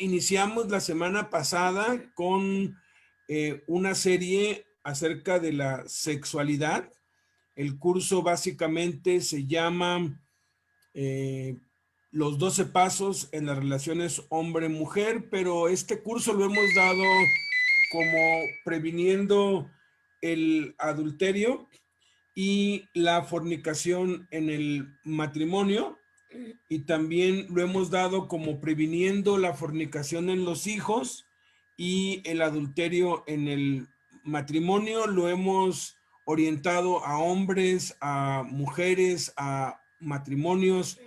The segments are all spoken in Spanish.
iniciamos la semana pasada con una serie acerca de la sexualidad. El curso básicamente se llama Los 12 pasos en las relaciones hombre-mujer, pero este curso lo hemos dado como previniendo el adulterio y la fornicación en el matrimonio, y también lo hemos dado como previniendo la fornicación en los hijos y el adulterio en el matrimonio. Lo hemos orientado a hombres, a mujeres, a matrimonios,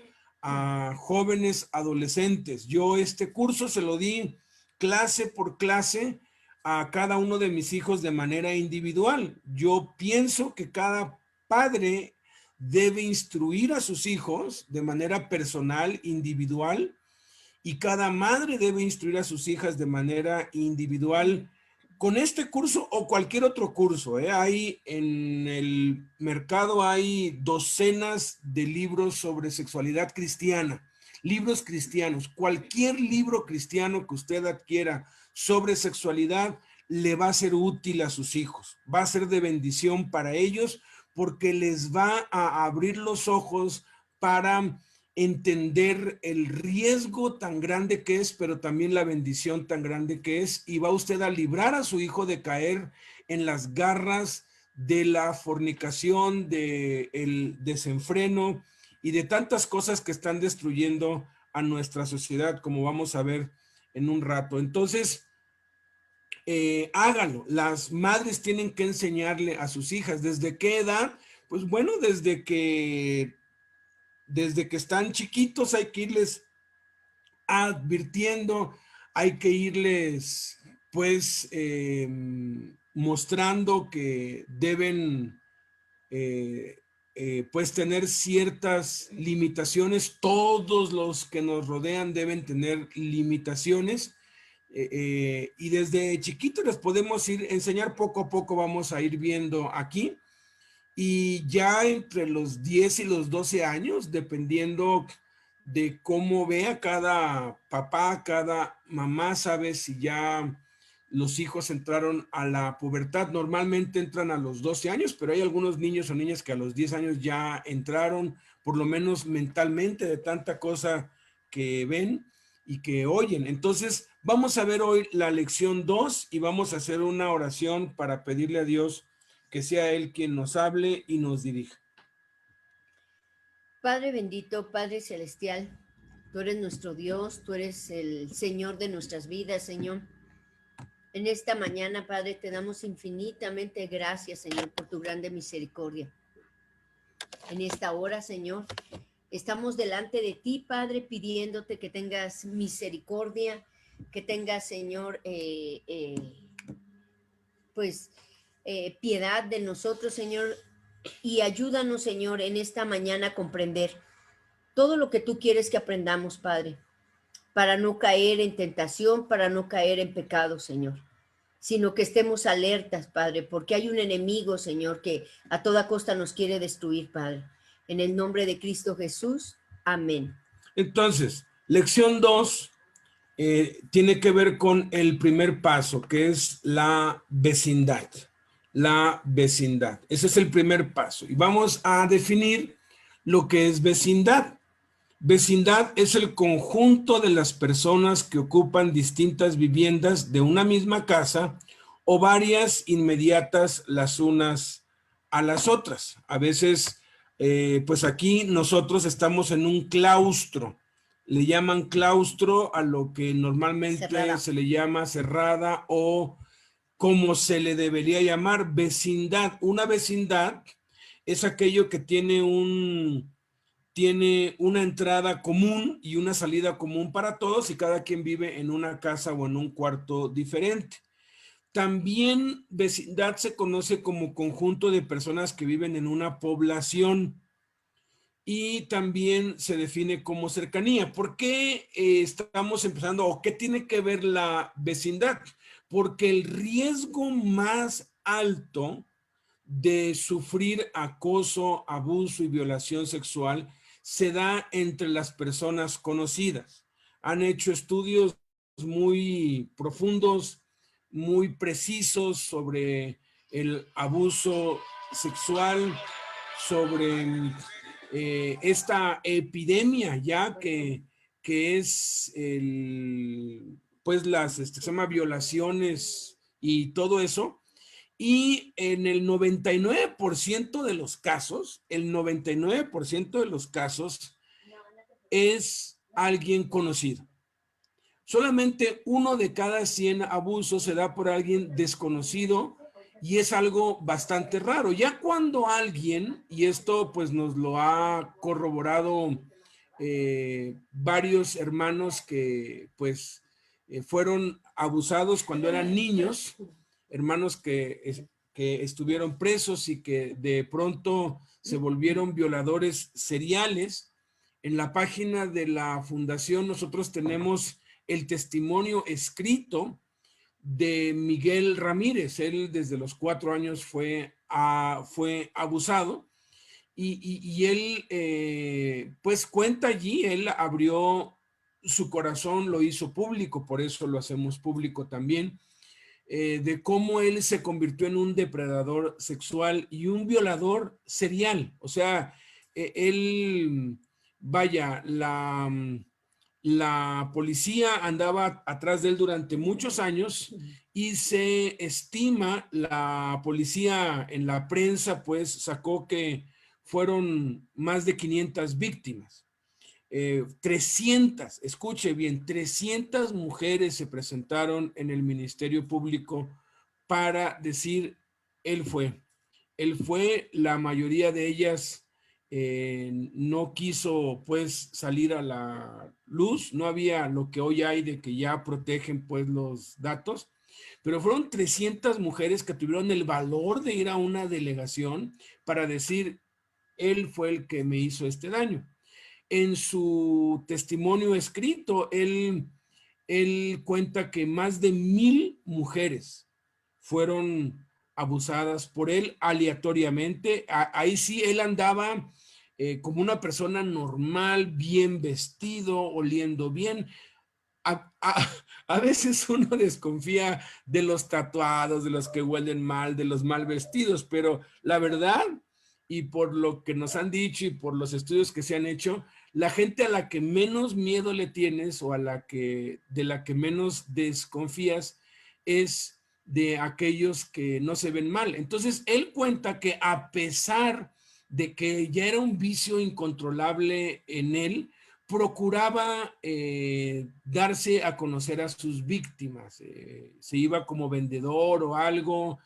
a jóvenes, adolescentes. Yo este curso se lo di clase por clase a cada uno de mis hijos de manera individual. Yo pienso que cada padre debe instruir a sus hijos de manera personal, individual, y cada madre debe instruir a sus hijas de manera individual con este curso o cualquier otro curso. Hay en el mercado, hay docenas de libros sobre sexualidad cristiana, libros cristianos. Cualquier libro cristiano que usted adquiera sobre sexualidad le va a ser útil a sus hijos, va a ser de bendición para ellos, porque les va a abrir los ojos para entender el riesgo tan grande que es, pero también la bendición tan grande que es, y va usted a librar a su hijo de caer en las garras de la fornicación, del desenfreno y de tantas cosas que están destruyendo a nuestra sociedad, como vamos a ver en un rato. Entonces, hágalo. Las madres tienen que enseñarle a sus hijas. ¿Desde qué edad? Pues bueno, desde que están chiquitos hay que irles advirtiendo, hay que irles pues mostrando que deben pues tener ciertas limitaciones. Todos los que nos rodean deben tener limitaciones. Y desde chiquitos les podemos ir enseñar poco a poco, vamos a ir viendo aquí. Y ya entre los 10 y los 12 años, dependiendo de cómo vea cada papá, cada mamá, sabe si ya los hijos entraron a la pubertad. Normalmente entran a los 12 años, pero hay algunos niños o niñas que a los 10 años ya entraron, por lo menos mentalmente, de tanta cosa que ven y que oyen. Entonces, vamos a ver hoy la lección 2 y vamos a hacer una oración para pedirle a Dios que sea Él quien nos hable y nos dirija. Padre bendito, Padre celestial, tú eres nuestro Dios, tú eres el Señor de nuestras vidas, Señor. En esta mañana, Padre, te damos infinitamente gracias, Señor, por tu grande misericordia. En esta hora, Señor, estamos delante de ti, Padre, pidiéndote que tengas misericordia, que tengas, Señor, piedad de nosotros, Señor, y ayúdanos, Señor, en esta mañana a comprender todo lo que tú quieres que aprendamos, Padre, para no caer en tentación, para no caer en pecado, Señor, sino que estemos alertas, Padre, porque hay un enemigo, Señor, que a toda costa nos quiere destruir, Padre. En el nombre de Cristo Jesús, amén. Entonces, lección 2 tiene que ver con el primer paso, que es la vecindad. La vecindad. Ese es el primer paso. Y vamos a definir lo que es vecindad. Vecindad es el conjunto de las personas que ocupan distintas viviendas de una misma casa o varias inmediatas las unas a las otras. A veces, pues aquí nosotros estamos en un claustro. Le llaman claustro a lo que normalmente Cerrada. se le llama cerrada, o como se le debería llamar vecindad. Una vecindad es aquello que tiene una entrada común y una salida común para todos, y cada quien vive en una casa o en un cuarto diferente. También vecindad se conoce como conjunto de personas que viven en una población, y también se define como cercanía. ¿Por qué estamos empezando, o qué tiene que ver la vecindad? Porque el riesgo más alto de sufrir acoso, abuso y violación sexual se da entre las personas conocidas. Han hecho estudios muy profundos, muy precisos sobre el abuso sexual, sobre esta epidemia ya que es pues las se llama violaciones y todo eso. Y en el 99% de los casos, el 99% de los casos es alguien conocido. Solamente 1 de cada 100 abusos se da por alguien desconocido y es algo bastante raro. Ya cuando alguien, y esto pues nos lo ha corroborado varios hermanos que pues fueron abusados cuando eran niños, hermanos que estuvieron presos y que de pronto se volvieron violadores seriales. En la página de la fundación nosotros tenemos el testimonio escrito de Miguel Ramírez. Él desde los 4 años fue abusado y él pues cuenta allí, él abrió su corazón, lo hizo público, por eso lo hacemos público también, de cómo él se convirtió en un depredador sexual y un violador serial. O sea, él, vaya, la policía andaba atrás de él durante muchos años y se estima, la policía en la prensa pues sacó que fueron más de 500 víctimas. 300, escuche bien, 300 mujeres se presentaron en el Ministerio Público para decir, él fue. Él fue, la mayoría de ellas no quiso pues salir a la luz, no había lo que hoy hay de que ya protegen pues los datos, pero fueron 300 mujeres que tuvieron el valor de ir a una delegación para decir, él fue el que me hizo este daño. En su testimonio escrito, él cuenta que más de 1000 mujeres fueron abusadas por él aleatoriamente. Ahí sí, él andaba como una persona normal, bien vestido, oliendo bien. A veces uno desconfía de los tatuados, de los que huelen mal, de los mal vestidos, pero la verdad, y por lo que nos han dicho y por los estudios que se han hecho, la gente a la que menos miedo le tienes o de la que menos desconfías es de aquellos que no se ven mal. Entonces, él cuenta que a pesar de que ya era un vicio incontrolable en él, procuraba darse a conocer a sus víctimas, se iba como vendedor o algo,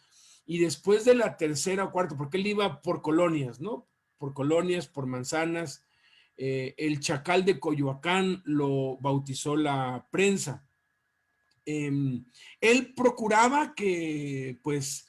y después de la tercera o cuarta, porque él iba por colonias, ¿no? Por colonias, por manzanas, el Chacal de Coyoacán lo bautizó la prensa. Él procuraba que, pues,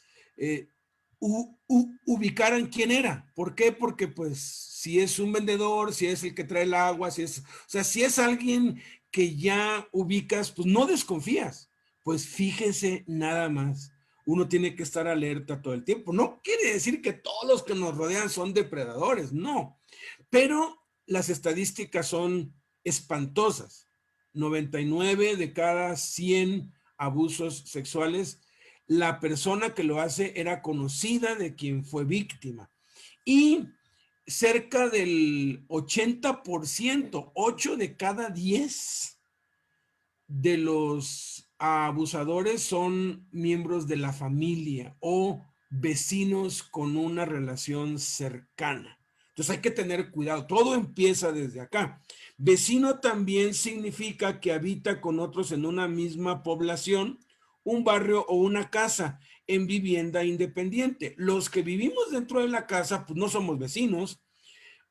ubicaran quién era. ¿Por qué? Porque, pues, si es un vendedor, si es el que trae el agua, si es, o sea, si es alguien que ya ubicas, pues no desconfías. Pues fíjese nada más. Uno tiene que estar alerta todo el tiempo. No quiere decir que todos los que nos rodean son depredadores, no. Pero las estadísticas son espantosas. 99 de cada 100 abusos sexuales, la persona que lo hace era conocida de quien fue víctima. Y cerca del 80%, 8 de cada 10 de los abusadores son miembros de la familia o vecinos con una relación cercana. Entonces hay que tener cuidado, todo empieza desde acá. Vecino también significa que habita con otros en una misma población, un barrio o una casa en vivienda independiente. Los que vivimos dentro de la casa, pues no somos vecinos,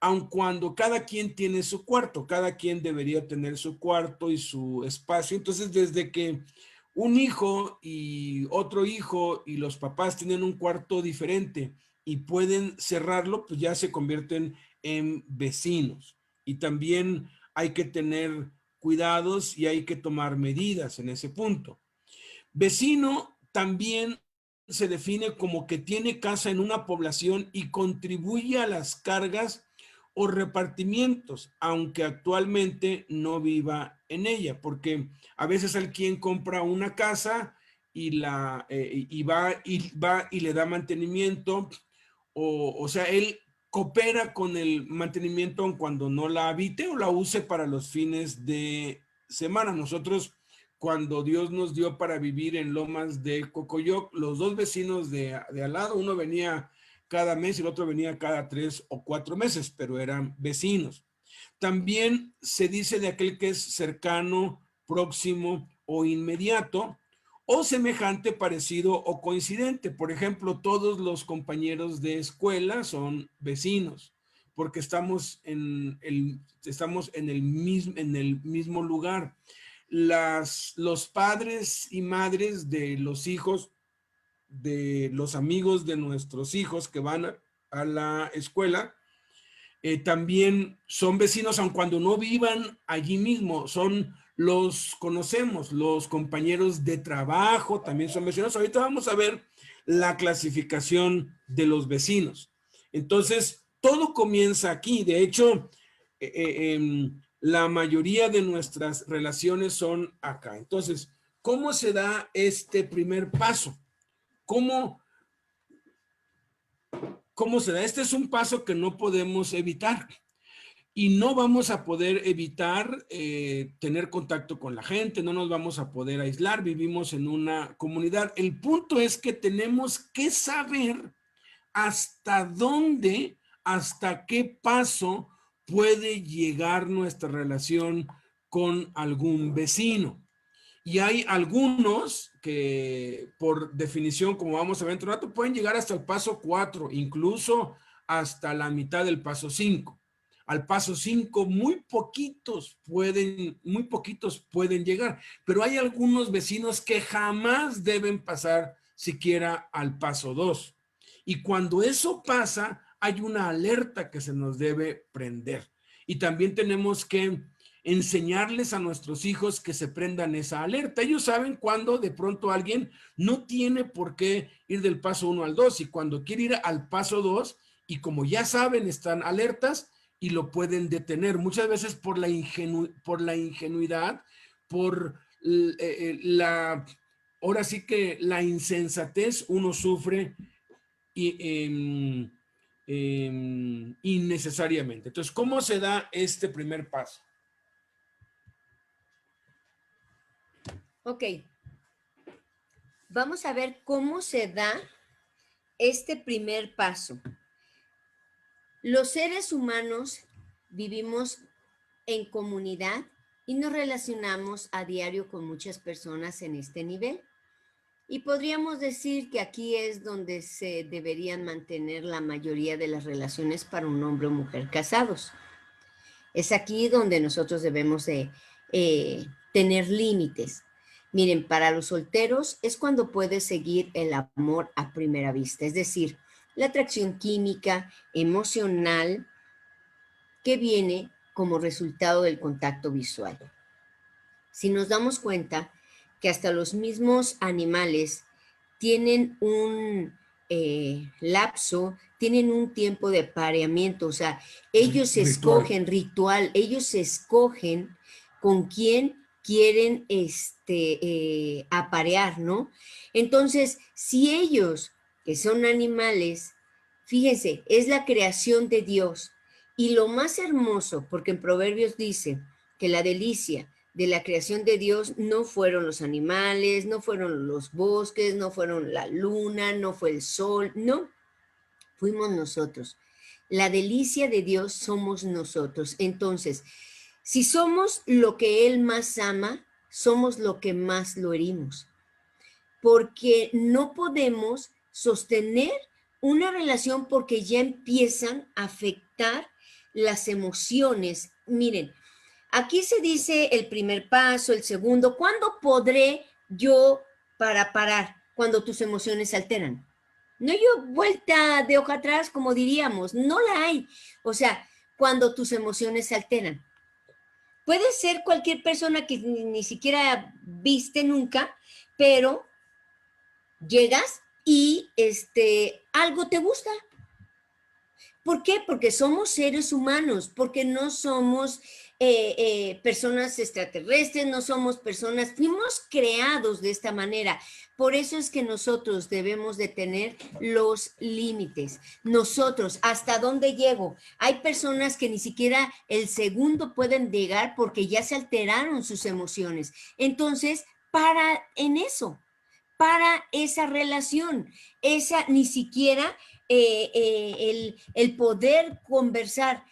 aun cuando cada quien tiene su cuarto, cada quien debería tener su cuarto y su espacio. Entonces, desde que un hijo y otro hijo y los papás tienen un cuarto diferente y pueden cerrarlo, pues ya se convierten en vecinos. Y también hay que tener cuidados y hay que tomar medidas en ese punto. Vecino también se define como que tiene casa en una población y contribuye a las cargas o repartimientos, aunque actualmente no viva en ella, porque a veces alguien compra una casa y va y le da mantenimiento, o sea, él coopera con el mantenimiento aun cuando no la habite o la use para los fines de semana. Nosotros, cuando Dios nos dio para vivir en Lomas de Cocoyoc, los dos vecinos de al lado, uno venía cada mes y el otro venía cada 3 o 4 meses, pero eran vecinos. También se dice de aquel que es cercano, próximo o inmediato, o semejante, parecido o coincidente. Por ejemplo, todos los compañeros de escuela son vecinos, porque estamos en el mismo lugar. Los padres y madres de los hijos, de los amigos de nuestros hijos que van a la escuela, también son vecinos, aun cuando no vivan allí mismo, los conocemos, los compañeros de trabajo también son vecinos. Ahorita vamos a ver la clasificación de los vecinos. Entonces, todo comienza aquí. De hecho, la mayoría de nuestras relaciones son acá. Entonces, ¿cómo se da este primer paso? ¿Cómo se da? Este es un paso que no podemos evitar. Y no vamos a poder evitar tener contacto con la gente, no nos vamos a poder aislar, vivimos en una comunidad. El punto es que tenemos que saber hasta dónde, hasta qué paso puede llegar nuestra relación con algún vecino. Y hay algunos que, por definición, como vamos a ver en un rato, pueden llegar hasta el paso 4, incluso hasta la mitad del paso 5. Al paso 5 muy poquitos pueden llegar, pero hay algunos vecinos que jamás deben pasar siquiera al paso 2. Y cuando eso pasa, hay una alerta que se nos debe prender. Y también tenemos que enseñarles a nuestros hijos que se prendan esa alerta. Ellos saben cuando de pronto alguien no tiene por qué ir del paso 1 al 2 y cuando quiere ir al paso 2 y como ya saben están alertas y lo pueden detener. Muchas veces por la ingenuidad, por ahora sí que la insensatez uno sufre innecesariamente. Entonces, ¿cómo se da este primer paso? Ok, vamos a ver cómo se da este primer paso. Los seres humanos vivimos en comunidad y nos relacionamos a diario con muchas personas en este nivel. Y podríamos decir que aquí es donde se deberían mantener la mayoría de las relaciones para un hombre o mujer casados. Es aquí donde nosotros debemos de tener límites. Miren, para los solteros es cuando puede seguir el amor a primera vista, es decir, la atracción química, emocional, que viene como resultado del contacto visual. Si nos damos cuenta que hasta los mismos animales tienen un lapso, tienen un tiempo de apareamiento, o sea, ellos escogen ritual, ellos escogen con quién quieren aparear, ¿no? Entonces, si ellos, que son animales, fíjense, es la creación de Dios, y lo más hermoso, porque en Proverbios dice que la delicia de la creación de Dios no fueron los animales, no fueron los bosques, no fueron la luna, no fue el sol, no, fuimos nosotros. La delicia de Dios somos nosotros. Entonces, si somos lo que Él más ama, somos lo que más lo herimos. Porque no podemos sostener una relación porque ya empiezan a afectar las emociones. Miren, aquí se dice el primer paso, el segundo. ¿Cuándo podré yo parar? Cuando tus emociones se alteran. No hay vuelta de hoja atrás, como diríamos, no la hay. O sea, cuando tus emociones se alteran. Puede ser cualquier persona que ni siquiera viste nunca, pero llegas y algo te gusta. ¿Por qué? Porque somos seres humanos, porque no somos personas extraterrestres, no somos personas, fuimos creados de esta manera. Por eso es que nosotros debemos de tener los límites. Nosotros, ¿hasta dónde llego? Hay personas que ni siquiera el segundo pueden llegar porque ya se alteraron sus emociones. Entonces, para en eso, para esa relación, esa ni siquiera el poder conversar.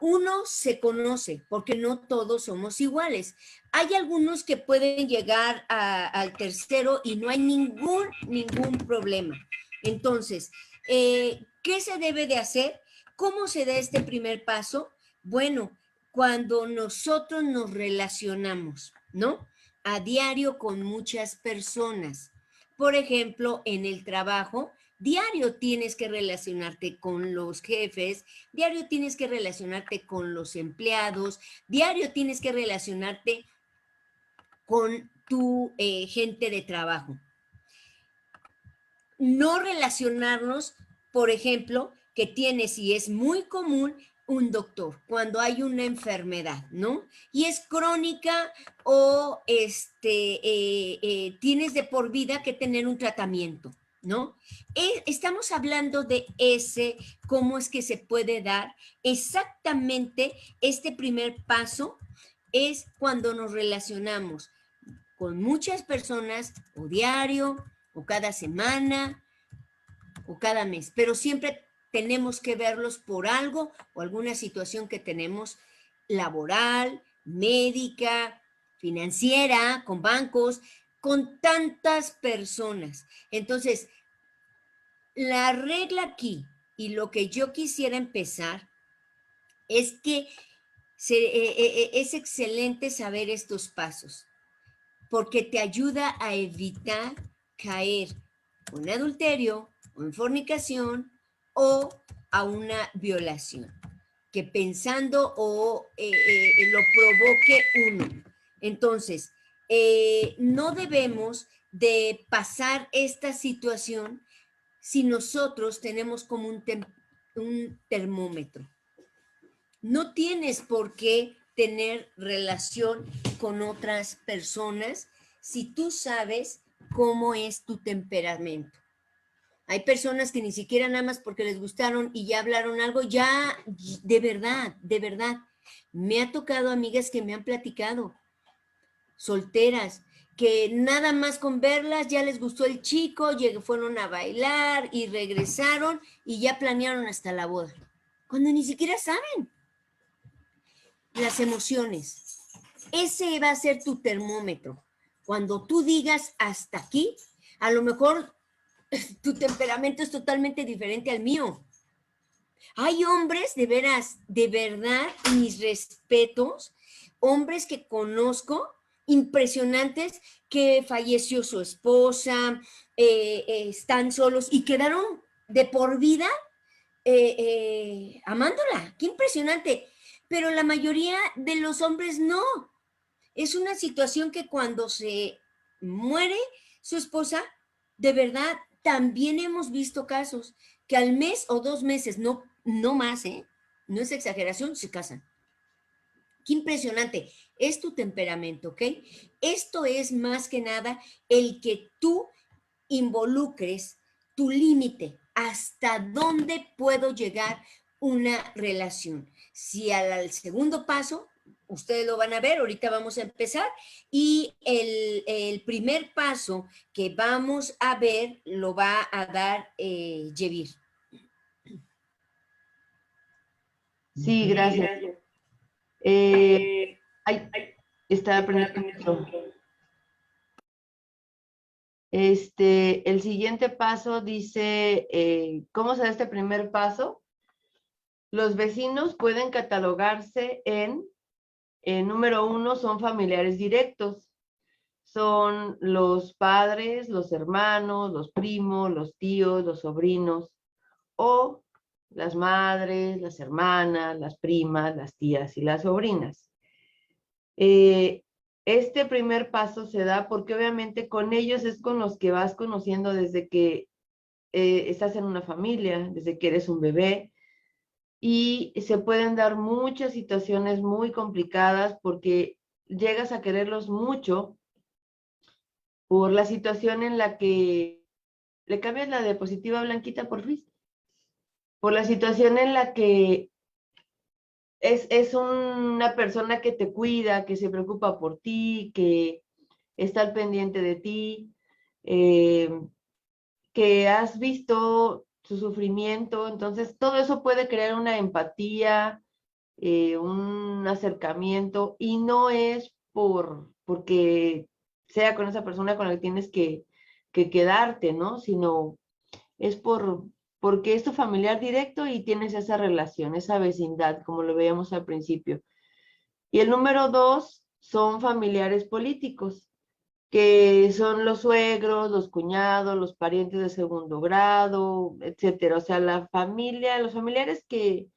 Uno se conoce porque no todos somos iguales. Hay algunos que pueden llegar al tercero y no hay ningún problema. Entonces, ¿qué se debe de hacer? ¿Cómo se da este primer paso? Bueno, cuando nosotros nos relacionamos, ¿no? A diario con muchas personas. Por ejemplo, en el trabajo, diario tienes que relacionarte con los jefes, diario tienes que relacionarte con los empleados, diario tienes que relacionarte con tu gente de trabajo. No relacionarnos, por ejemplo, que tienes, y es muy común, un doctor, cuando hay una enfermedad, ¿no? Y es crónica o tienes de por vida que tener un tratamiento, ¿no? Estamos hablando de ese, cómo es que se puede dar exactamente este primer paso, es cuando nos relacionamos con muchas personas o diario o cada semana o cada mes, pero siempre tenemos que verlos por algo o alguna situación que tenemos laboral, médica, financiera, con bancos, con tantas personas. Entonces, la regla aquí y lo que yo quisiera empezar es que es excelente saber estos pasos, porque te ayuda a evitar caer en adulterio o en fornicación o a una violación, que pensando o lo provoque uno. Entonces, no debemos de pasar esta situación si nosotros tenemos como un termómetro. No tienes por qué tener relación con otras personas si tú sabes cómo es tu temperamento. Hay personas que ni siquiera nada más porque les gustaron y ya hablaron algo, ya de verdad, me ha tocado amigas que me han platicado, solteras, que nada más con verlas ya les gustó el chico, fueron a bailar y regresaron y ya planearon hasta la boda, cuando ni siquiera saben. Las emociones. Ese va a ser tu termómetro. Cuando tú digas hasta aquí, a lo mejor tu temperamento es totalmente diferente al mío. Hay hombres, de veras, de verdad, mis respetos, hombres que conozco, impresionantes, que falleció su esposa, están solos y quedaron de por vida amándola. Qué impresionante. Pero la mayoría de los hombres no. Es una situación que cuando se muere su esposa, de verdad, también hemos visto casos que al mes o 2 meses, no más, no es exageración, se casan. Qué impresionante. Es tu temperamento, ¿ok? Esto es más que nada el que tú involucres tu límite, hasta dónde puedo llegar una relación. Si al segundo paso, ustedes lo van a ver, ahorita vamos a empezar, y el primer paso que vamos a ver lo va a dar Yevir. Sí, gracias. Ay, está aprendiendo mucho. El siguiente paso dice, ¿cómo se da este primer paso? Los vecinos pueden catalogarse número 1, son familiares directos. Son los padres, los hermanos, los primos, los tíos, los sobrinos, o las madres, las hermanas, las primas, las tías y las sobrinas. Este primer paso se da porque obviamente con ellos es con los que vas conociendo desde que estás en una familia, desde que eres un bebé, y se pueden dar muchas situaciones muy complicadas porque llegas a quererlos mucho por la situación en la que le cambias la diapositiva Blanquita, por fin, por la situación en la que es una persona que te cuida, que se preocupa por ti, que está al pendiente de ti, eh, que has visto su sufrimiento, entonces todo eso puede crear una empatía, un acercamiento, y no es porque sea con esa persona con la que tienes que quedarte, ¿no? Sino es porque es tu familiar directo y tienes esa relación, esa vecindad, como lo veíamos al principio. Y el número 2 son familiares políticos, que son los suegros, los cuñados, los parientes de segundo grado, etcétera. O sea, la familia, los familiares que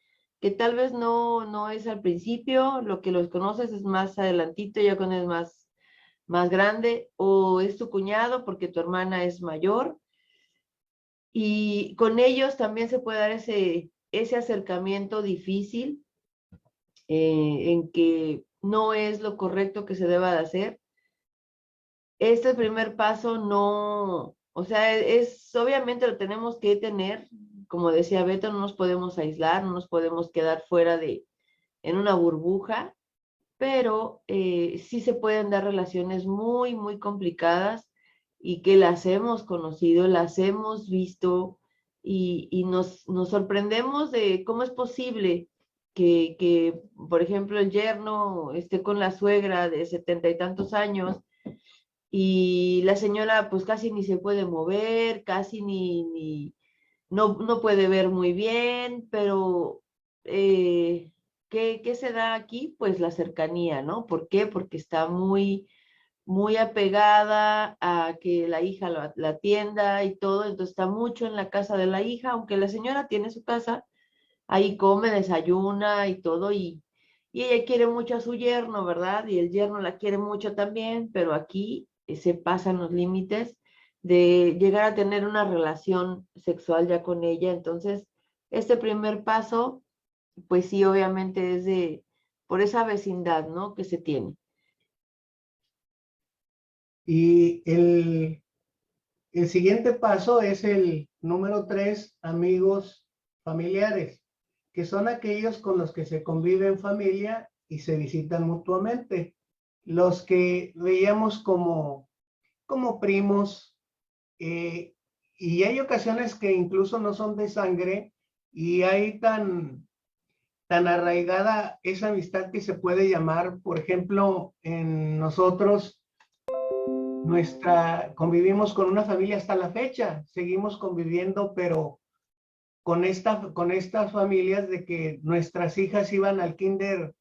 tal vez no es al principio, lo que los conoces es más adelantito, ya cuando es más grande, o es tu cuñado porque tu hermana es mayor, y con ellos también se puede dar ese acercamiento difícil, en que no es lo correcto que se deba de hacer. Este primer paso no, o sea, obviamente lo tenemos que tener, como decía Beto, no nos podemos aislar, no nos podemos quedar en una burbuja, pero sí se pueden dar relaciones muy, muy complicadas y que las hemos conocido, las hemos visto, y nos sorprendemos de cómo es posible por ejemplo, el yerno esté con la suegra de 70 y tantos años, y la señora pues casi ni se puede mover, casi no puede ver muy bien, pero ¿qué se da aquí? Pues la cercanía, ¿no? ¿Por qué? Porque está muy, muy apegada a que la hija la atienda y todo, entonces está mucho en la casa de la hija, aunque la señora tiene su casa, ahí come, desayuna y todo, y ella quiere mucho a su yerno, ¿verdad? Y el yerno la quiere mucho también, pero aquí se pasan los límites de llegar a tener una relación sexual ya con ella. Entonces, este primer paso, pues sí, obviamente por esa vecindad, ¿no? Que se tiene. Y el siguiente paso es el número 3, amigos familiares, que son aquellos con los que se convive en familia y se visitan mutuamente. Los que veíamos como primos, y hay ocasiones que incluso no son de sangre, y hay tan arraigada esa amistad que se puede llamar, por ejemplo, en nosotros, convivimos con una familia hasta la fecha, seguimos conviviendo, pero con estas familias de que nuestras hijas iban al kinder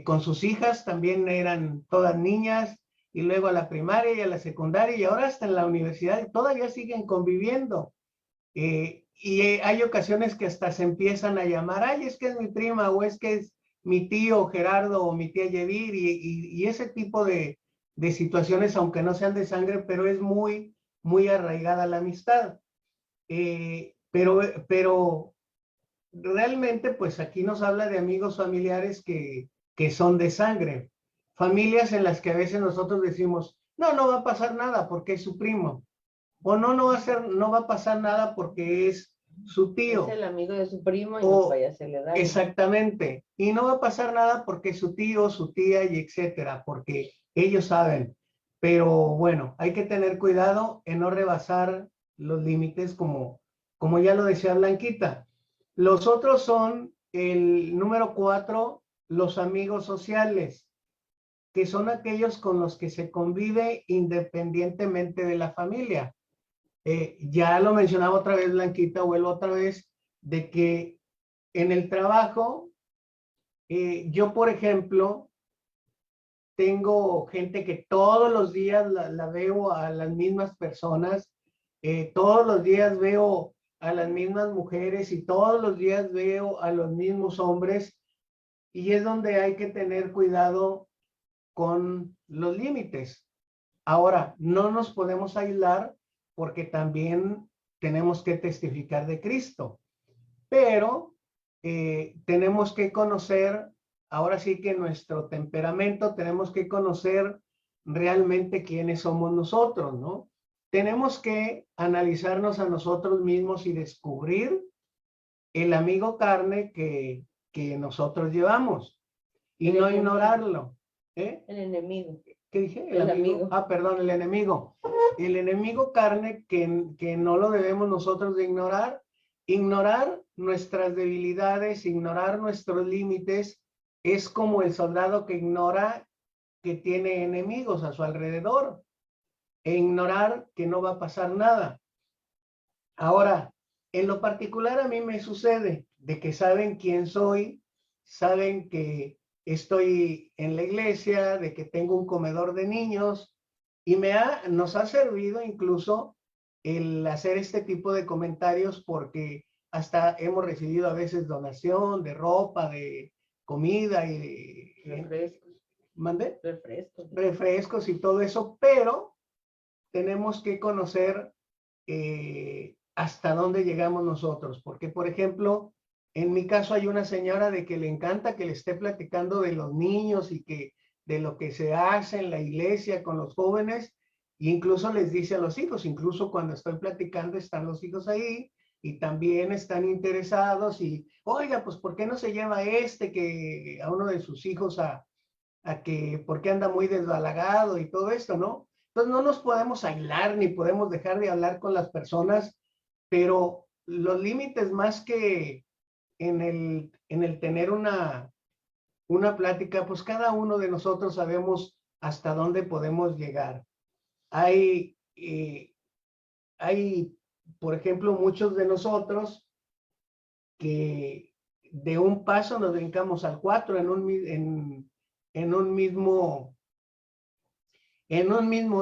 con sus hijas, también eran todas niñas, y luego a la primaria y a la secundaria, y ahora hasta en la universidad, todavía siguen conviviendo. Hay ocasiones que hasta se empiezan a llamar, ay, es que es mi prima, o es que es mi tío Gerardo, o mi tía Yevir, y ese tipo de situaciones, aunque no sean de sangre, pero es muy, muy arraigada la amistad. Pero realmente, pues aquí nos habla de amigos familiares que son de sangre. Familias en las que a veces nosotros decimos, no va a pasar nada porque es su primo. O no va a pasar nada porque es su tío. Es el amigo de su primo y no vaya a hacerle daño. Exactamente. Y no va a pasar nada porque es su tío, su tía y etcétera, porque ellos saben. Pero bueno, hay que tener cuidado en no rebasar los límites como ya lo decía Blanquita. Los otros son el número 4, los amigos sociales, que son aquellos con los que se convive independientemente de la familia. Ya lo mencionaba otra vez Blanquita, vuelvo otra vez, de que en el trabajo, yo por ejemplo, tengo gente que todos los días la veo a las mismas personas, todos los días veo a las mismas mujeres y todos los días veo a los mismos hombres, y es donde hay que tener cuidado con los límites. Ahora, no nos podemos aislar porque también tenemos que testificar de Cristo, pero tenemos que conocer, ahora sí que nuestro temperamento, tenemos que conocer realmente quiénes somos nosotros, ¿no? Tenemos que analizarnos a nosotros mismos y descubrir el amigo carne que nosotros llevamos y El no enemigo. ignorarlo. ¿Eh? El enemigo. ¿Qué dije? El amigo. Ah, perdón, el enemigo. El enemigo carne que no lo debemos nosotros de ignorar. Ignorar nuestras debilidades, ignorar nuestros límites, es como el soldado que ignora que tiene enemigos a su alrededor e ignorar que no va a pasar nada. Ahora, en lo particular a mí me sucede de que saben quién soy, saben que estoy en la iglesia, de que tengo un comedor de niños y nos ha servido incluso el hacer este tipo de comentarios porque hasta hemos recibido a veces donación de ropa, de comida y Refrescos. ¿mandé? Refrescos. Refrescos y todo eso, pero tenemos que conocer hasta dónde llegamos nosotros, porque por ejemplo, en mi caso hay una señora de que le encanta que le esté platicando de los niños y que de lo que se hace en la iglesia con los jóvenes, e incluso les dice a los hijos, incluso cuando estoy platicando están los hijos ahí y también están interesados y, oiga, pues ¿por qué no se lleva a uno de sus hijos a que, porque anda muy desbalagado y todo esto, ¿no? Entonces no nos podemos aislar ni podemos dejar de hablar con las personas, pero los límites más que en el tener una plática, pues cada uno de nosotros sabemos hasta dónde podemos llegar. Hay, por ejemplo, muchos de nosotros que de un paso nos brincamos al 4 en un mismo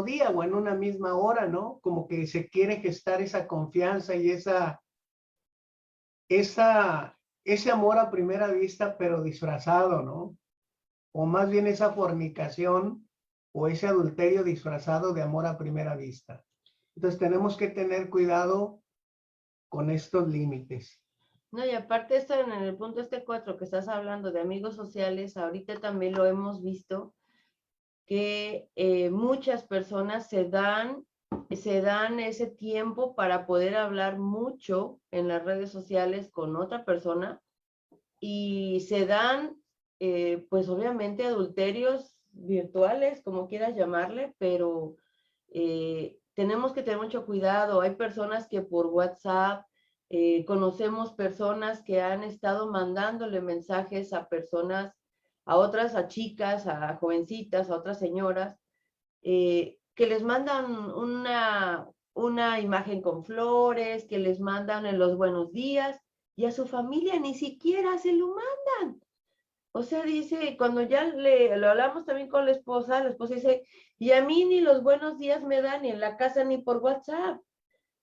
día o en una misma hora, ¿no? Como que se quiere gestar esa confianza y ese amor a primera vista, pero disfrazado, ¿no? O más bien esa fornicación o ese adulterio disfrazado de amor a primera vista. Entonces tenemos que tener cuidado con estos límites. No, y aparte esto en el punto 4 que estás hablando de amigos sociales, ahorita también lo hemos visto, que muchas personas se dan ese tiempo para poder hablar mucho en las redes sociales con otra persona y se dan, pues obviamente, adulterios virtuales, como quieras llamarle, pero tenemos que tener mucho cuidado. Hay personas que por WhatsApp, conocemos personas que han estado mandándole mensajes a personas, a otras, a chicas, a jovencitas, a otras señoras, que les mandan una imagen con flores, que les mandan en los buenos días, y a su familia ni siquiera se lo mandan. O sea, dice, cuando ya lo hablamos también con la esposa dice, y a mí ni los buenos días me dan, ni en la casa, ni por WhatsApp.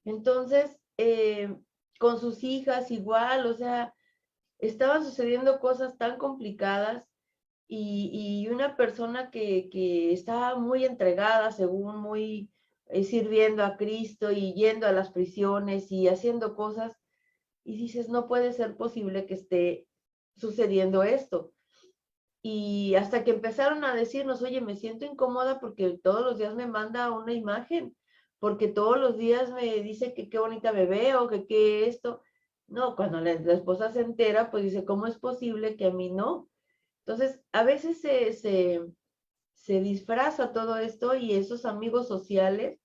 Entonces, con sus hijas igual, o sea, estaban sucediendo cosas tan complicadas y una persona que estaba muy entregada, según muy sirviendo a Cristo y yendo a las prisiones y haciendo cosas, y dices, no puede ser posible que esté sucediendo esto. Y hasta que empezaron a decirnos, oye, me siento incómoda porque todos los días me manda una imagen, porque todos los días me dice que qué bonita me veo, que qué esto. No, cuando la esposa se entera, pues dice, ¿cómo es posible que a mí no? Entonces, a veces se disfraza todo esto y esos amigos sociales,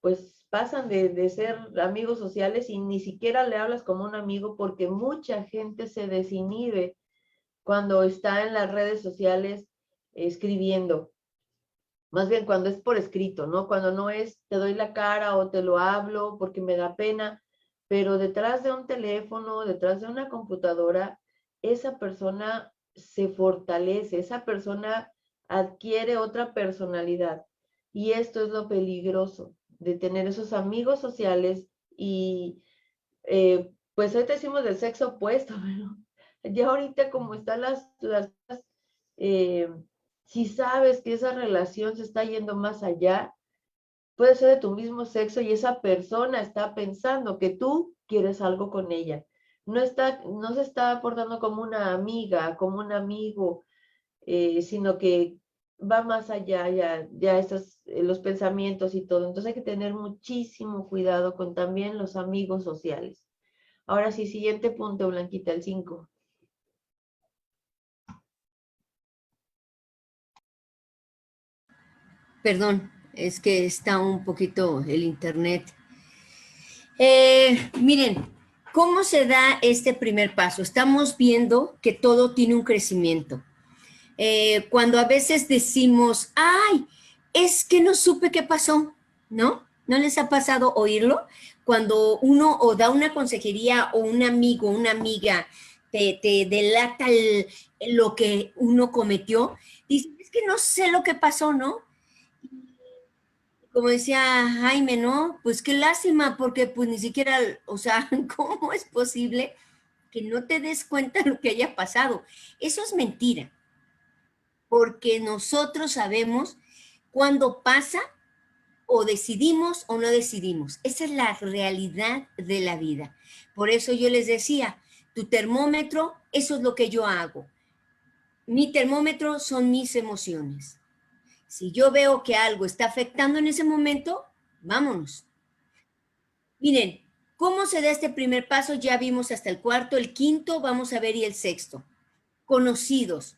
pues pasan de ser amigos sociales y ni siquiera le hablas como un amigo porque mucha gente se desinhibe cuando está en las redes sociales escribiendo. Más bien cuando es por escrito, ¿no? Cuando no es te doy la cara o te lo hablo porque me da pena, pero detrás de un teléfono, detrás de una computadora, esa persona se fortalece, esa persona adquiere otra personalidad. Y esto es lo peligroso de tener esos amigos sociales y pues hoy te decimos del sexo opuesto, pero ya ahorita como están si sabes que esa relación se está yendo más allá, puede ser de tu mismo sexo y esa persona está pensando que tú quieres algo con ella. no se está portando como una amiga, como un amigo, sino que va más allá, ya estos, los pensamientos y todo. Entonces hay que tener muchísimo cuidado con también los amigos sociales. Ahora sí, siguiente punto, Blanquita, el 5. Perdón, es que está un poquito el internet. Miren, ¿cómo se da este primer paso? Estamos viendo que todo tiene un crecimiento. Cuando a veces decimos, ay, es que no supe qué pasó, ¿no? ¿No les ha pasado oírlo? Cuando uno o da una consejería o un amigo, una amiga te delata lo que uno cometió, dice, es que no sé lo que pasó, ¿no? Como decía Jaime, ¿no? Pues qué lástima, porque pues ni siquiera, o sea, ¿cómo es posible que no te des cuenta de lo que haya pasado? Eso es mentira, porque nosotros sabemos cuándo pasa o decidimos o no decidimos. Esa es la realidad de la vida. Por eso yo les decía, tu termómetro, eso es lo que yo hago. Mi termómetro son mis emociones. Si yo veo que algo está afectando en ese momento, vámonos. Miren, ¿cómo se da este primer paso? Ya vimos hasta el cuarto, el quinto, vamos a ver y el sexto. Conocidos.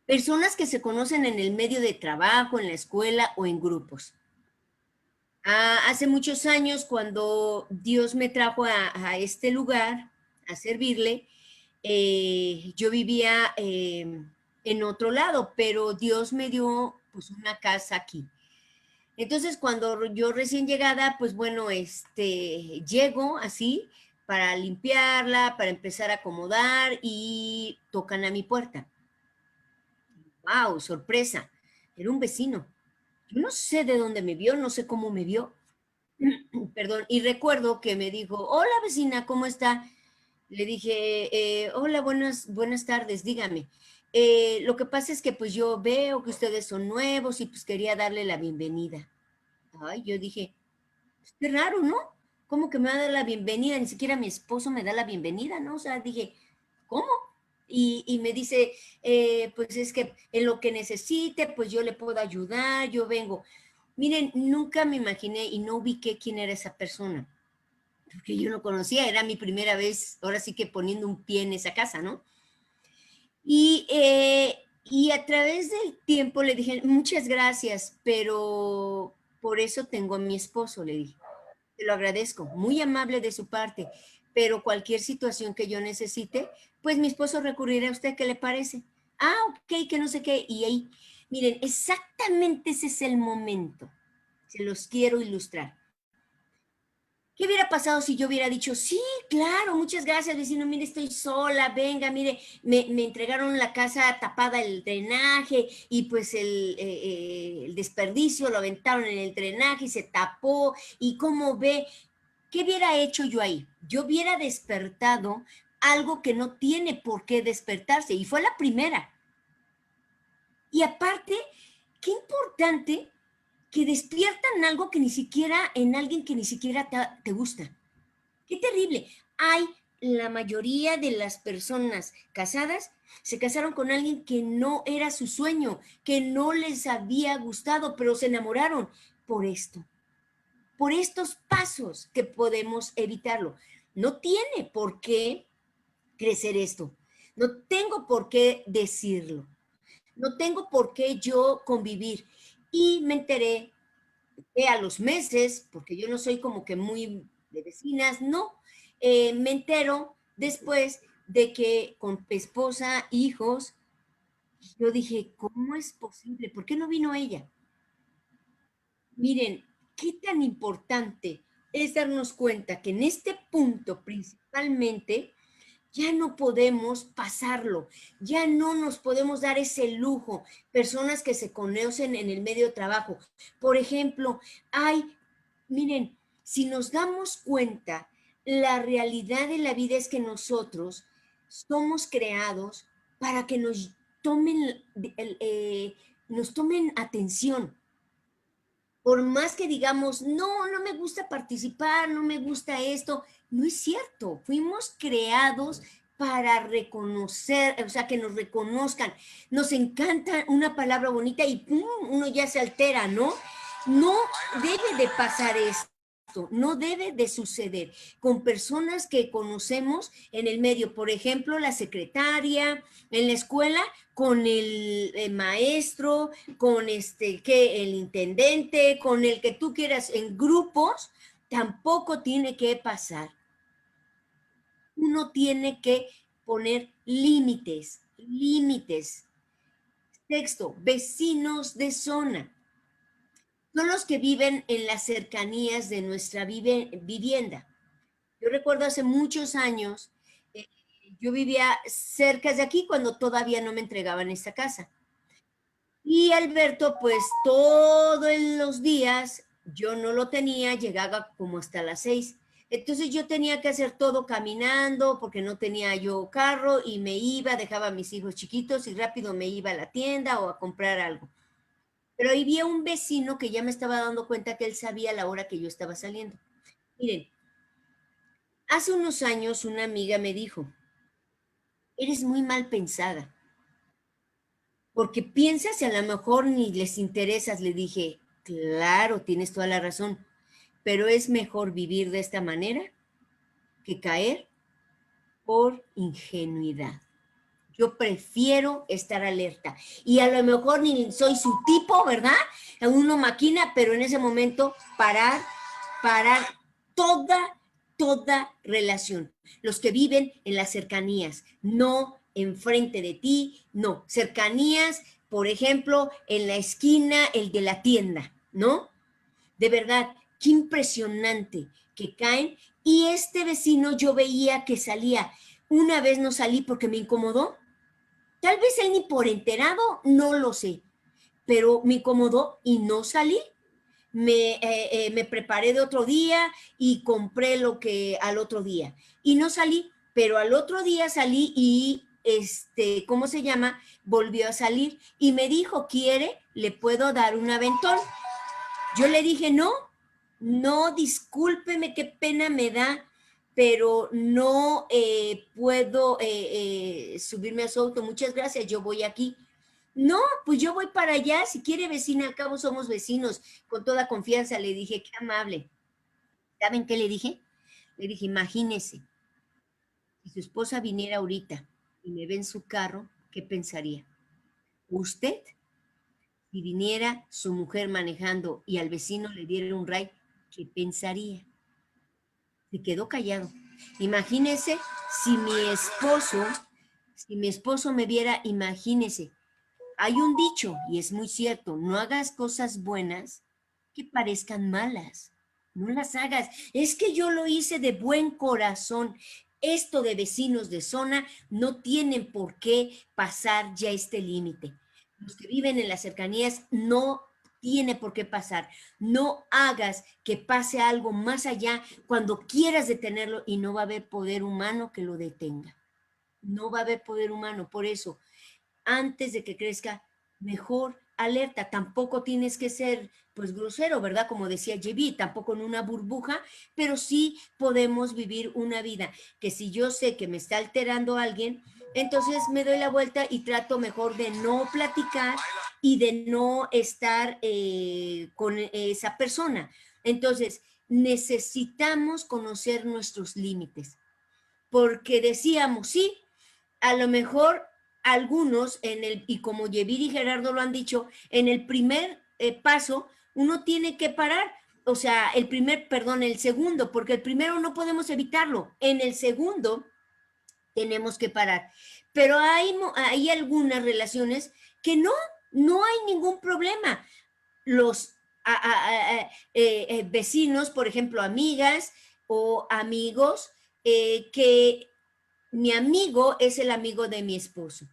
Personas que se conocen en el medio de trabajo, en la escuela o en grupos. Hace muchos años, cuando Dios me trajo a este lugar a servirle, yo vivía en otro lado, pero Dios me dio pues una casa aquí. Entonces, cuando yo recién llegada, pues bueno, llego así para limpiarla, para empezar a acomodar y tocan a mi puerta. ¡Wow! Sorpresa. Era un vecino. Yo no sé de dónde me vio, no sé cómo me vio. Perdón. Y recuerdo que me dijo, hola vecina, ¿cómo está? Le dije, hola, buenas tardes, dígame. Lo que pasa es que pues yo veo que ustedes son nuevos y pues quería darle la bienvenida. Ay, yo dije, qué raro, ¿no? ¿Cómo que me va a dar la bienvenida? Ni siquiera mi esposo me da la bienvenida, ¿no? O sea, dije, ¿cómo? Y me dice, pues es que en lo que necesite, pues yo le puedo ayudar, yo vengo. Miren, nunca me imaginé y no ubiqué quién era esa persona, porque yo no conocía, era mi primera vez, ahora sí que poniendo un pie en esa casa, ¿no? Y a través del tiempo le dije, muchas gracias, pero por eso tengo a mi esposo, le dije. Te lo agradezco, muy amable de su parte, pero cualquier situación que yo necesite, pues mi esposo recurrirá a usted, ¿qué le parece? Ah, ok, que no sé qué, y ahí, miren, exactamente ese es el momento, se los quiero ilustrar. ¿Qué hubiera pasado si yo hubiera dicho, sí, claro, muchas gracias, vecino, mire, estoy sola, venga, mire, me entregaron la casa tapada el drenaje y pues el desperdicio lo aventaron en el drenaje y se tapó y cómo ve, ¿qué hubiera hecho yo ahí? Yo hubiera despertado algo que no tiene por qué despertarse y fue la primera. Y aparte, qué importante que despiertan algo que ni siquiera, en alguien que ni siquiera te gusta. Qué terrible. Hay la mayoría de las personas casadas se casaron con alguien que no era su sueño, que no les había gustado, pero se enamoraron por esto, por estos pasos que podemos evitarlo. No tiene por qué crecer esto. No tengo por qué decirlo. No tengo por qué yo convivir. Y me enteré que a los meses, porque yo no soy como que muy de vecinas, no, me entero después de que con esposa, hijos, yo dije, ¿cómo es posible? ¿Por qué no vino ella? Miren, qué tan importante es darnos cuenta que en este punto principalmente ya no podemos pasarlo, ya no nos podemos dar ese lujo. Personas que se conocen en el medio de trabajo. Por ejemplo, miren, si nos damos cuenta, la realidad de la vida es que nosotros somos creados para que nos tomen atención. Por más que digamos, no, no me gusta participar, no me gusta esto, no es cierto. Fuimos creados para reconocer, o sea, que nos reconozcan. Nos encanta una palabra bonita y ¡pum! Uno ya se altera, ¿no? No debe de pasar esto. No debe de suceder con personas que conocemos en el medio, por ejemplo, la secretaria, en la escuela, con el maestro, con el intendente, con el que tú quieras, en grupos, tampoco tiene que pasar. Uno tiene que poner límites, límites. Texto, vecinos de zona. Son los que viven en las cercanías de nuestra vivienda. Yo recuerdo hace muchos años, eh, yo vivía cerca de aquí cuando todavía no me entregaban esta casa. Y Alberto, pues todos los días, yo no lo tenía, llegaba como hasta las 6. Entonces yo tenía que hacer todo caminando porque no tenía yo carro y me iba, dejaba a mis hijos chiquitos y rápido me iba a la tienda o a comprar algo. Pero ahí había un vecino que ya me estaba dando cuenta que él sabía la hora que yo estaba saliendo. Miren, hace unos años una amiga me dijo, eres muy mal pensada, porque piensas y a lo mejor ni les interesas. Le dije, claro, tienes toda la razón, pero es mejor vivir de esta manera que caer por ingenuidad. Yo prefiero estar alerta. Y a lo mejor ni soy su tipo, ¿verdad? Uno maquina, pero en ese momento parar toda relación. Los que viven en las cercanías, no enfrente de ti, no. Cercanías, por ejemplo, en la esquina, el de la tienda, ¿no? De verdad, qué impresionante que caen. Y este vecino yo veía que salía. Una vez no salí porque me incomodó. Tal vez él ni por enterado, no lo sé, pero me incomodó y no salí. Me preparé de otro día y compré lo que al otro día. Y no salí, pero al otro día salí y, ¿cómo se llama? Volvió a salir y me dijo, ¿quiere? Le puedo dar un aventón. Yo le dije, no, no, discúlpeme, qué pena me da, pero no puedo subirme a su auto. Muchas gracias, yo voy aquí. No, pues yo voy para allá, si quiere vecina, al cabo somos vecinos, con toda confianza. Le dije, qué amable. ¿Saben qué le dije? Le dije, imagínese, si su esposa viniera ahorita y me ve en su carro, ¿qué pensaría? ¿Usted? Si viniera su mujer manejando y al vecino le diera un ray, ¿qué pensaría? Se quedó callado. Imagínese si mi esposo me viera, imagínese. Hay un dicho, y es muy cierto, no hagas cosas buenas que parezcan malas. No las hagas. Es que yo lo hice de buen corazón. Esto de vecinos de zona no tienen por qué pasar ya este límite. Los que viven en las cercanías no tiene por qué pasar. No hagas que pase algo más allá cuando quieras detenerlo y no va a haber poder humano que lo detenga. No va a haber poder humano. Por eso, antes de que crezca, mejor alerta. Tampoco tienes que ser, pues, grosero, ¿verdad? Como decía JB, tampoco en una burbuja, pero sí podemos vivir una vida que si yo sé que me está alterando alguien, entonces me doy la vuelta y trato mejor de no platicar y de no estar con esa persona. Entonces, necesitamos conocer nuestros límites, porque decíamos, sí, a lo mejor algunos y como Yevir y Gerardo lo han dicho, en el primer paso uno tiene que parar, o sea, el segundo, porque el primero no podemos evitarlo, en el segundo tenemos que parar. Pero hay algunas relaciones que no hay ningún problema. Los vecinos, por ejemplo, amigas o amigos, que mi amigo es el amigo de mi esposo.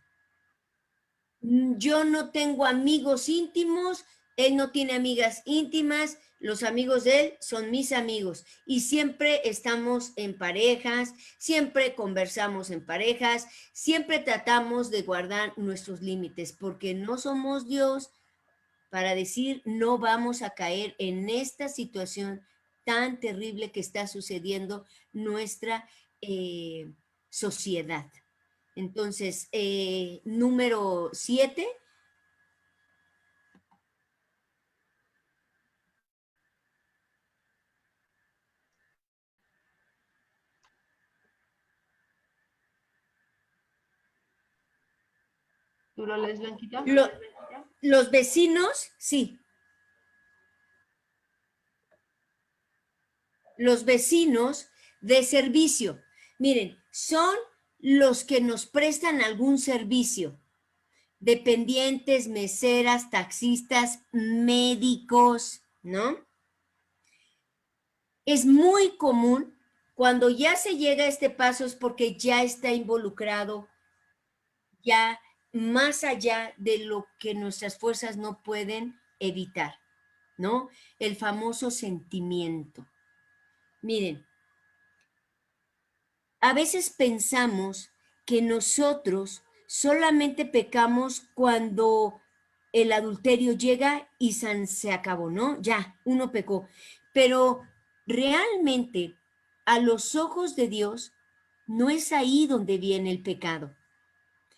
Yo no tengo amigos íntimos, él no tiene amigas íntimas, los amigos de él son mis amigos y siempre estamos en parejas, siempre conversamos en parejas, siempre tratamos de guardar nuestros límites porque no somos Dios para decir no vamos a caer en esta situación tan terrible que está sucediendo nuestra sociedad. Entonces, número 7. ¿Tú lo lees, Blanquita? Los vecinos, sí. Los vecinos de servicio. Miren, son los que nos prestan algún servicio. Dependientes, meseras, taxistas, médicos, ¿no? Es muy común cuando ya se llega a este paso es porque ya está involucrado, ya más allá de lo que nuestras fuerzas no pueden evitar, ¿no? El famoso sentimiento. Miren, a veces pensamos que nosotros solamente pecamos cuando el adulterio llega y se acabó, ¿no? Ya, uno pecó. Pero realmente, a los ojos de Dios, no es ahí donde viene el pecado.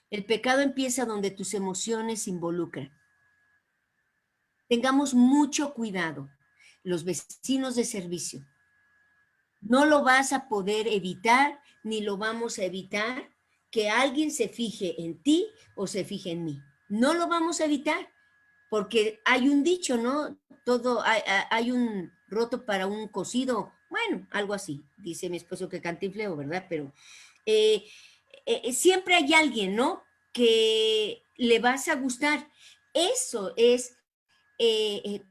El pecado empieza donde tus emociones se involucran. Tengamos mucho cuidado, los vecinos de servicio. No lo vas a poder evitar, ni lo vamos a evitar que alguien se fije en ti o se fije en mí. No lo vamos a evitar, porque hay un dicho, ¿no? Todo, hay un roto para un cocido, bueno, algo así, dice mi esposo que cantinfleo, ¿verdad? Pero siempre hay alguien, ¿no? Que le vas a gustar. Eso es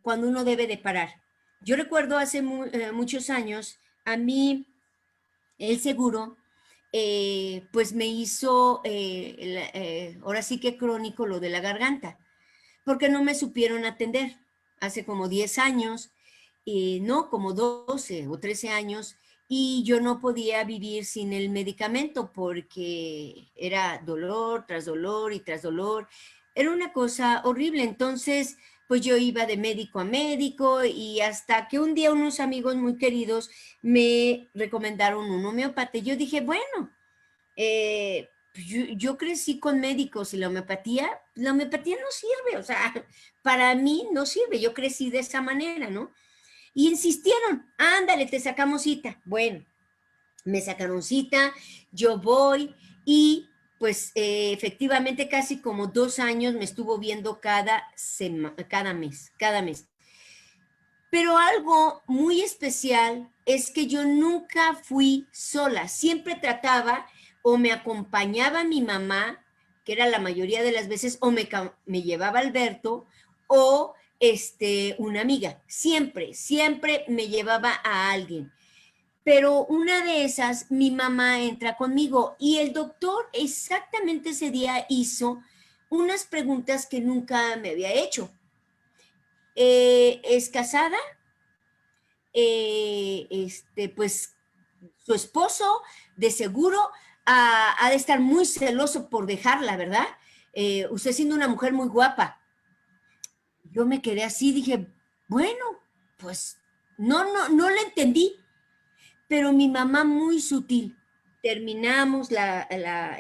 cuando uno debe de parar. Yo recuerdo hace muchos años, a mí el seguro, pues me hizo, ahora sí que crónico lo de la garganta, porque no me supieron atender. Hace como 10 años, no, como 12 o 13 años, y yo no podía vivir sin el medicamento porque era dolor tras dolor y tras dolor. Era una cosa horrible. Entonces, pues yo iba de médico a médico y hasta que un día unos amigos muy queridos me recomendaron un homeópata. Yo dije, bueno, yo crecí con médicos y la homeopatía no sirve, o sea, para mí no sirve, yo crecí de esa manera, ¿no? Y insistieron, ándale, te sacamos cita. Bueno, me sacaron cita, yo voy y pues efectivamente casi como 2 años me estuvo viendo cada mes. Pero algo muy especial es que yo nunca fui sola, siempre trataba o me acompañaba mi mamá, que era la mayoría de las veces, o me llevaba Alberto, o una amiga, siempre me llevaba a alguien. Pero una de esas, mi mamá entra conmigo y el doctor exactamente ese día hizo unas preguntas que nunca me había hecho. ¿Es casada? Pues su esposo de seguro ha de estar muy celoso por dejarla, ¿verdad? Usted siendo una mujer muy guapa. Yo me quedé así, dije, bueno, pues no la entendí, pero mi mamá muy sutil. Terminamos la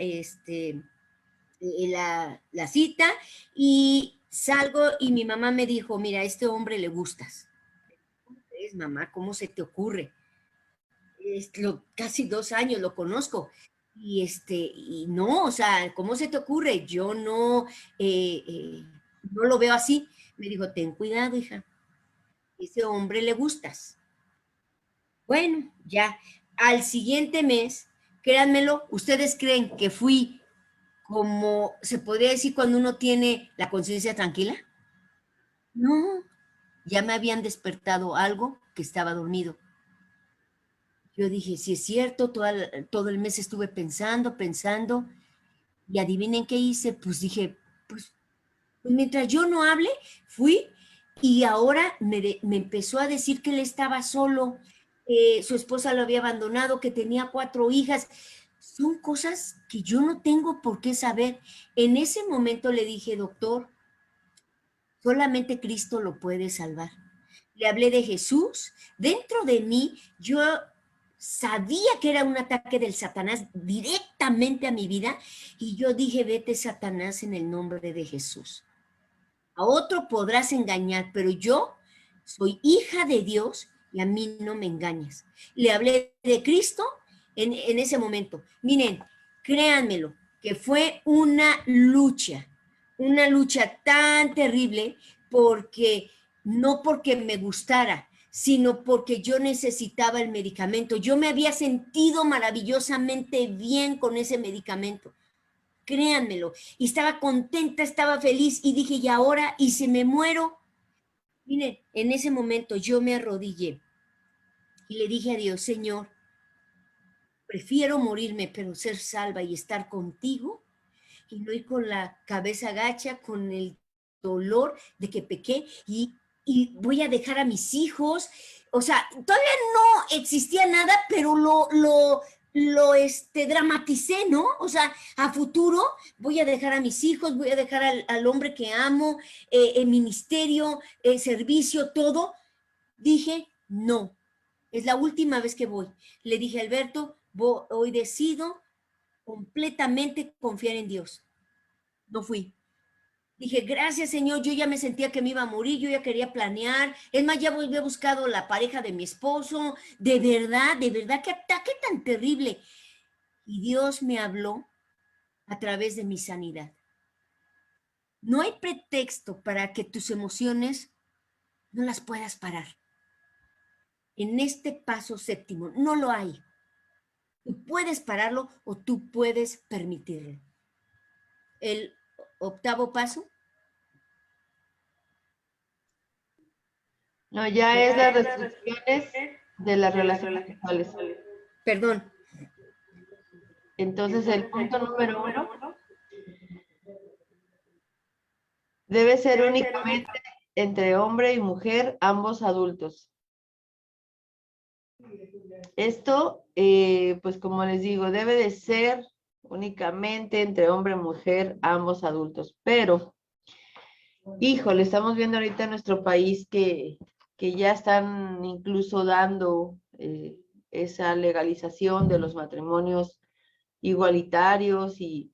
cita y salgo y mi mamá me dijo, mira, a este hombre le gustas. ¿Cómo crees, mamá? ¿Cómo se te ocurre? Casi 2 años lo conozco. Y no, o sea, ¿cómo se te ocurre? Yo no lo veo así. Me dijo, ten cuidado, hija. Ese hombre le gustas. Bueno, ya. Al siguiente mes, créanmelo, ¿ustedes creen que fui como se podría decir cuando uno tiene la conciencia tranquila? No, ya me habían despertado algo que estaba dormido. Yo dije, si es cierto, todo el mes estuve pensando, y adivinen qué hice, pues dije, pues mientras yo no hable, fui y ahora me empezó a decir que él estaba solo, su esposa lo había abandonado, que tenía 4 hijas. Son cosas que yo no tengo por qué saber. En ese momento le dije, doctor, Solamente Cristo lo puede salvar. Le hablé de Jesús. Dentro de mí, yo sabía que era un ataque del Satanás directamente a mi vida y yo dije, vete Satanás en el nombre de Jesús. A otro podrás engañar, pero yo soy hija de Dios y a mí no me engañas. Le hablé de Cristo en ese momento. Miren, créanmelo, que fue una lucha tan terrible porque no porque me gustara, sino porque yo necesitaba el medicamento. Yo me había sentido maravillosamente bien con ese medicamento. Créanmelo. Y estaba contenta, estaba feliz y dije, ¿y ahora? ¿Y si me muero? Miren, en ese momento yo me arrodillé y le dije a Dios, Señor, prefiero morirme, pero ser salva y estar contigo y no ir con la cabeza gacha, con el dolor de que pequé y voy a dejar a mis hijos. O sea, todavía no existía nada, pero lo dramaticé, ¿no? O sea, a futuro voy a dejar a mis hijos, voy a dejar al hombre que amo, el ministerio, el servicio, todo. Dije, no, es la última vez que voy. Le dije, Alberto, hoy decido completamente confiar en Dios. No fui. Dije, gracias Señor, yo ya me sentía que me iba a morir, yo ya quería planear. Es más, ya había buscado la pareja de mi esposo. De verdad, qué ataque tan terrible. Y Dios me habló a través de mi sanidad. No hay pretexto para que tus emociones no las puedas parar. En este paso séptimo, no lo hay. Tú puedes pararlo o tú puedes permitirlo. El octavo paso. No, ya es las restricciones de las relaciones sexuales. Perdón. Entonces, el punto número 1 debe ser únicamente entre hombre y mujer, ambos adultos. Esto, pues como les digo, debe de ser únicamente entre hombre y mujer, ambos adultos. Pero, híjole, estamos viendo ahorita en nuestro país que ya están incluso dando esa legalización de los matrimonios igualitarios y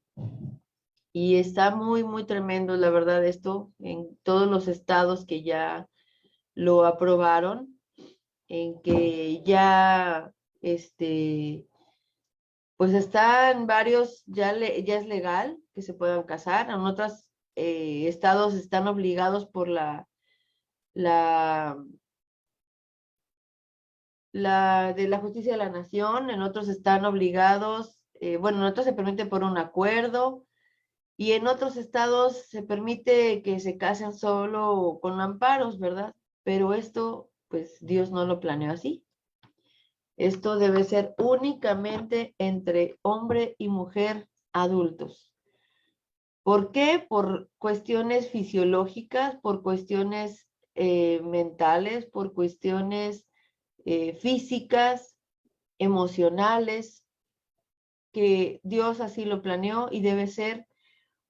está muy, muy tremendo, la verdad, esto en todos los estados que ya lo aprobaron, en que ya, pues están varios, ya es legal que se puedan casar, en otros estados están obligados por de la justicia de la nación, en otros están obligados, bueno, en otros se permite por un acuerdo, y en otros estados se permite que se casen solo con amparos, ¿verdad? Pero esto, pues Dios no lo planeó así. Esto debe ser únicamente entre hombre y mujer adultos. ¿Por qué? Por cuestiones fisiológicas, por cuestiones mentales, por cuestiones físicas, emocionales, que Dios así lo planeó y debe ser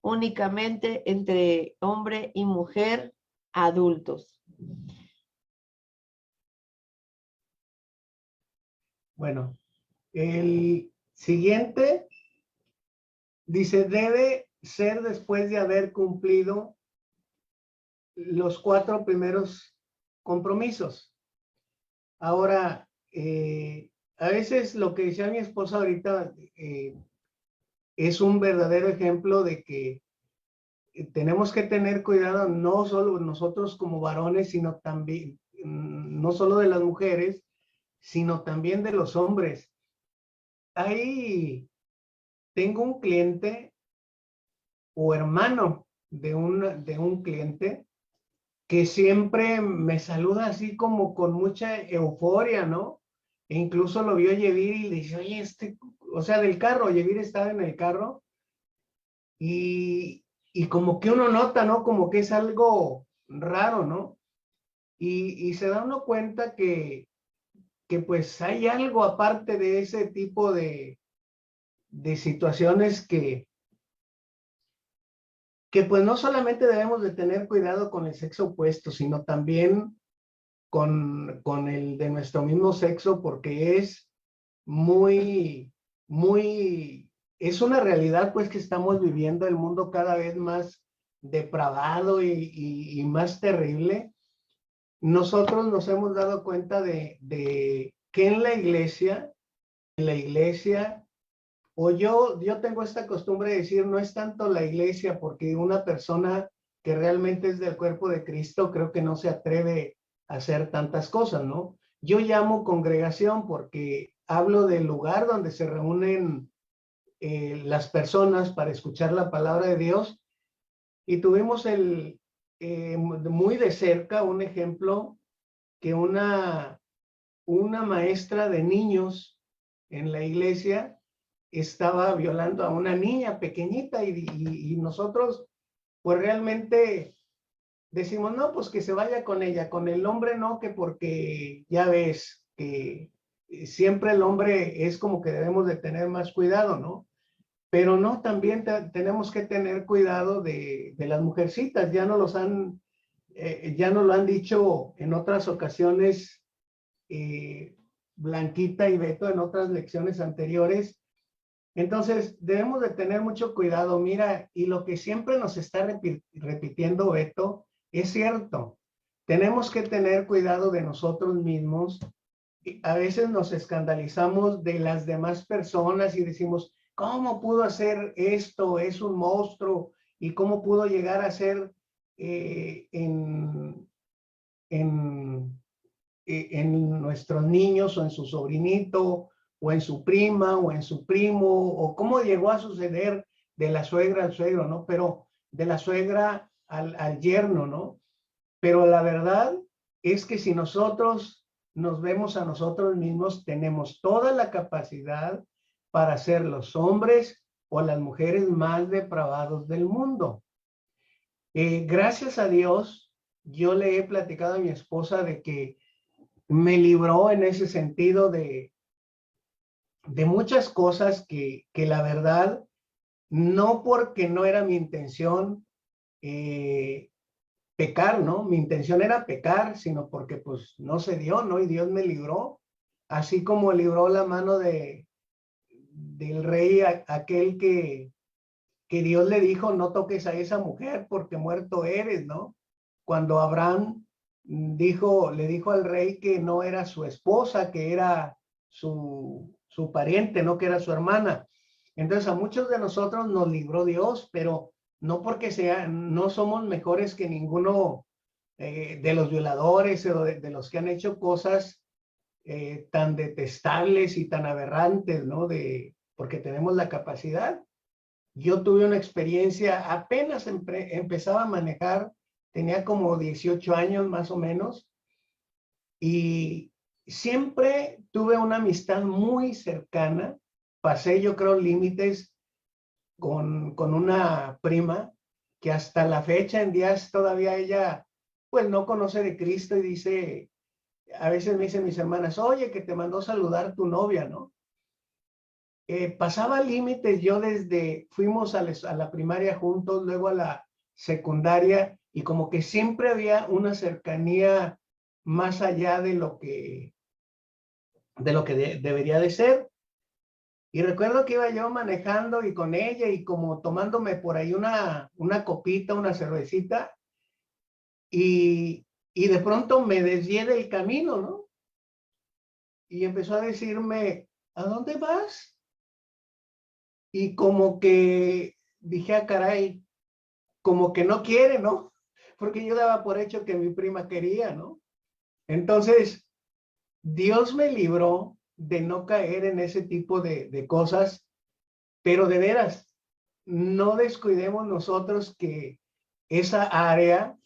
únicamente entre hombre y mujer adultos. Bueno, el siguiente dice, debe ser después de haber cumplido los 4 primeros compromisos. Ahora, a veces lo que decía mi esposa ahorita es un verdadero ejemplo de que tenemos que tener cuidado no solo nosotros como varones, sino también, no solo de las mujeres, sino también de los hombres. Ahí tengo un cliente o hermano de un cliente que siempre me saluda así como con mucha euforia, ¿no? E incluso lo vio Yevir y le dice, oye, o sea, del carro, Yevir estaba en el carro y como que uno nota, ¿no? Como que es algo raro, ¿no? Y se da uno cuenta que pues hay algo aparte de ese tipo de situaciones que que pues no solamente debemos de tener cuidado con el sexo opuesto, sino también con el de nuestro mismo sexo, porque es muy, es una realidad pues que estamos viviendo el mundo cada vez más depravado y más terrible. Nosotros nos hemos dado cuenta de que en la iglesia, o yo tengo esta costumbre de decir, no es tanto la iglesia, porque una persona que realmente es del cuerpo de Cristo, creo que no se atreve a hacer tantas cosas, ¿no? Yo llamo congregación porque hablo del lugar donde se reúnen las personas para escuchar la palabra de Dios, y tuvimos muy de cerca un ejemplo que una maestra de niños en la iglesia estaba violando a una niña pequeñita y nosotros pues realmente decimos, no, pues que se vaya con ella, con el hombre no, que porque ya ves que siempre el hombre es como que debemos de tener más cuidado, ¿no? Pero no, también tenemos que tener cuidado de las mujercitas, ya nos lo han dicho en otras ocasiones, Blanquita y Beto en otras lecciones anteriores. Entonces, debemos de tener mucho cuidado. Mira, y lo que siempre nos está repitiendo Beto es cierto. Tenemos que tener cuidado de nosotros mismos. Y a veces nos escandalizamos de las demás personas y decimos, ¿cómo pudo hacer esto? Es un monstruo. ¿Y cómo pudo llegar a ser en nuestros niños o en su sobrinito o en su prima o en su primo, o cómo llegó a suceder de la suegra al suegro, ¿no? Pero de la suegra al yerno, ¿no? Pero la verdad es que si nosotros nos vemos a nosotros mismos, tenemos toda la capacidad para ser los hombres o las mujeres más depravados del mundo. Gracias a Dios, yo le he platicado a mi esposa de que me libró en ese sentido de muchas cosas que la verdad, no porque no era mi intención pecar, ¿no? Mi intención era pecar, sino porque pues no se dio, ¿no? Y Dios me libró, así como libró la mano del rey aquel que Dios le dijo, no toques a esa mujer porque muerto eres, ¿no? Cuando Abraham le dijo al rey que no era su esposa, que era su pariente, no que era su hermana. Entonces a muchos de nosotros nos libró Dios, pero no porque no somos mejores que ninguno de los violadores o de los que han hecho cosas tan detestables y tan aberrantes, ¿no? Porque tenemos la capacidad. Yo tuve una experiencia, apenas empezaba a manejar, tenía como 18 años más o menos, y siempre tuve una amistad muy cercana. Pasé, yo creo, límites con una prima que hasta la fecha en días todavía ella, pues no conoce de Cristo y dice, a veces me dicen mis hermanas, oye, que te mandó saludar tu novia, ¿no? Pasaba límites, fuimos a la primaria juntos, luego a la secundaria, y como que siempre había una cercanía más allá de lo que debería de ser. Y recuerdo que iba yo manejando y con ella y como tomándome por ahí una copita, una cervecita, y de pronto me desvié del camino, ¿no? Y empezó a decirme, ¿a dónde vas? Y como que dije, ah, caray, como que no quiere, ¿no? Porque yo daba por hecho que mi prima quería, ¿no? Entonces, Dios me libró de no caer en ese tipo de cosas, pero de veras, no descuidemos nosotros que esa área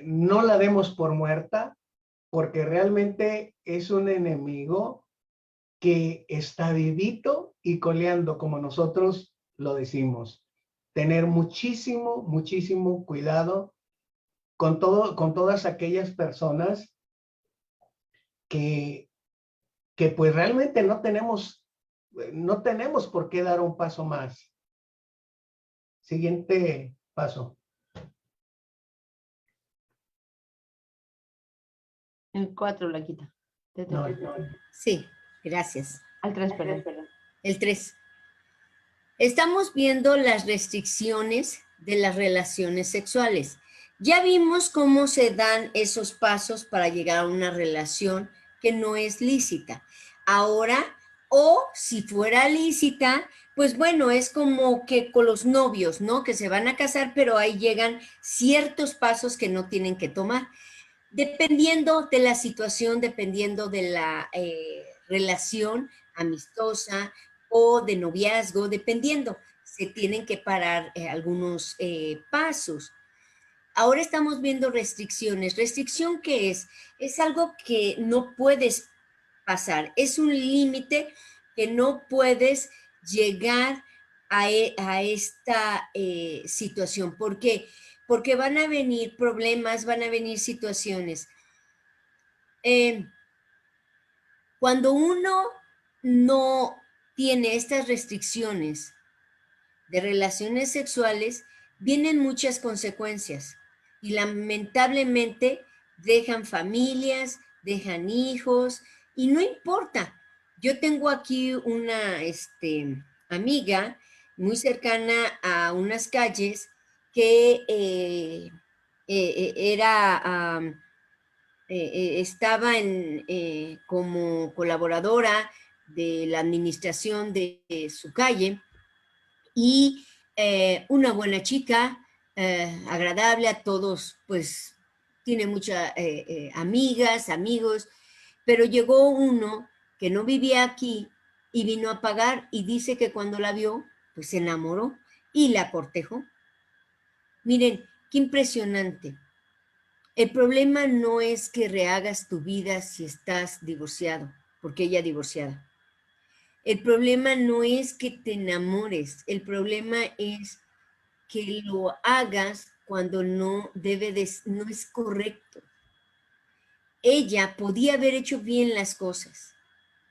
no la demos por muerta, porque realmente es un enemigo que está vivito y coleando, como nosotros lo decimos. Tener muchísimo, muchísimo cuidado con todas aquellas personas que, que pues realmente no tenemos por qué dar un paso más. Siguiente paso. El 4, la quita. No, Sí, gracias. Al 3, perdón. El 3. Estamos viendo las restricciones de las relaciones sexuales. Ya vimos cómo se dan esos pasos para llegar a una relación que no es lícita. Ahora, o si fuera lícita, pues bueno, es como que con los novios, ¿no? Que se van a casar, pero ahí llegan ciertos pasos que no tienen que tomar. Dependiendo de la situación, dependiendo de la relación amistosa o de noviazgo, dependiendo, se tienen que parar algunos pasos. Ahora estamos viendo restricciones. ¿Restricción qué es? Es algo que no puedes pasar, es un límite que no puedes llegar a esta situación. ¿Por qué? Porque van a venir problemas, van a venir situaciones. Cuando uno no tiene estas restricciones de relaciones sexuales, vienen muchas consecuencias y lamentablemente dejan familias, dejan hijos y no importa. Yo tengo aquí una amiga muy cercana a unas calles que era... estaba como colaboradora de la administración de su calle y una buena chica, agradable a todos, pues tiene muchas amigas, amigos, pero llegó uno que no vivía aquí y vino a pagar y dice que cuando la vio, pues se enamoró y la cortejó. Miren, qué impresionante. El problema no es que rehagas tu vida si estás divorciado, porque ella divorciada. El problema no es que te enamores, el problema es que lo hagas cuando no no es correcto. Ella podía haber hecho bien las cosas.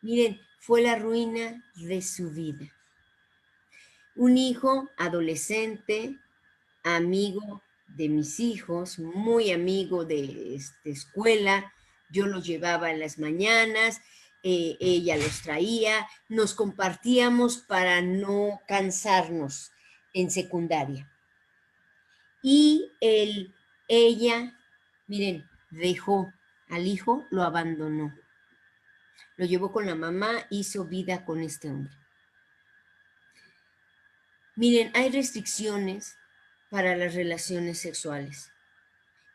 Miren, fue la ruina de su vida. Un hijo adolescente, amigo de mis hijos, muy amigo de escuela, yo los llevaba en las mañanas, ella los traía, nos compartíamos para no cansarnos en secundaria. Y ella, miren, dejó al hijo, lo abandonó. Lo llevó con la mamá, hizo vida con este hombre. Miren, hay restricciones para las relaciones sexuales.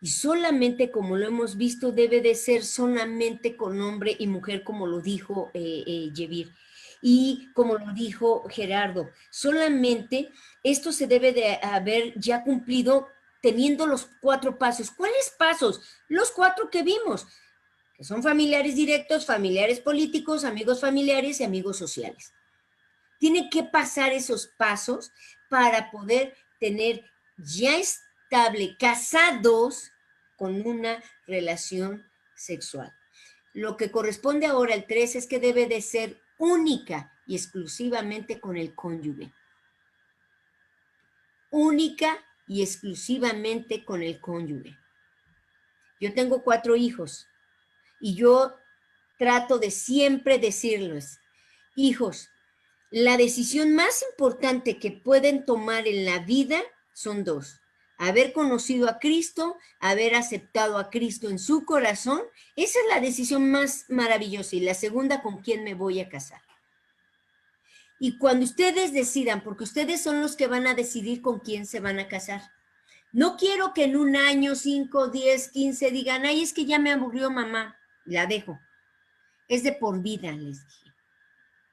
Y solamente, como lo hemos visto, debe de ser solamente con hombre y mujer, como lo dijo Yevir. Y como lo dijo Gerardo, solamente esto se debe de haber ya cumplido teniendo los 4 pasos. ¿Cuáles pasos? Los 4 que vimos, que son familiares directos, familiares políticos, amigos familiares y amigos sociales. Tiene que pasar esos pasos para poder tener ya estable, casados con una relación sexual. Lo que corresponde ahora al 3 es que debe de ser única y exclusivamente con el cónyuge. Única y exclusivamente con el cónyuge. Yo tengo 4 hijos y yo trato de siempre decirles, hijos, la decisión más importante que pueden tomar en la vida son 2. Haber conocido a Cristo, haber aceptado a Cristo en su corazón, esa es la decisión más maravillosa. Y la segunda, ¿con quién me voy a casar? Y cuando ustedes decidan, porque ustedes son los que van a decidir con quién se van a casar. No quiero que en un año, 5, 10, 15 digan, ay, es que ya me aburrió mamá, la dejo. Es de por vida, les dije.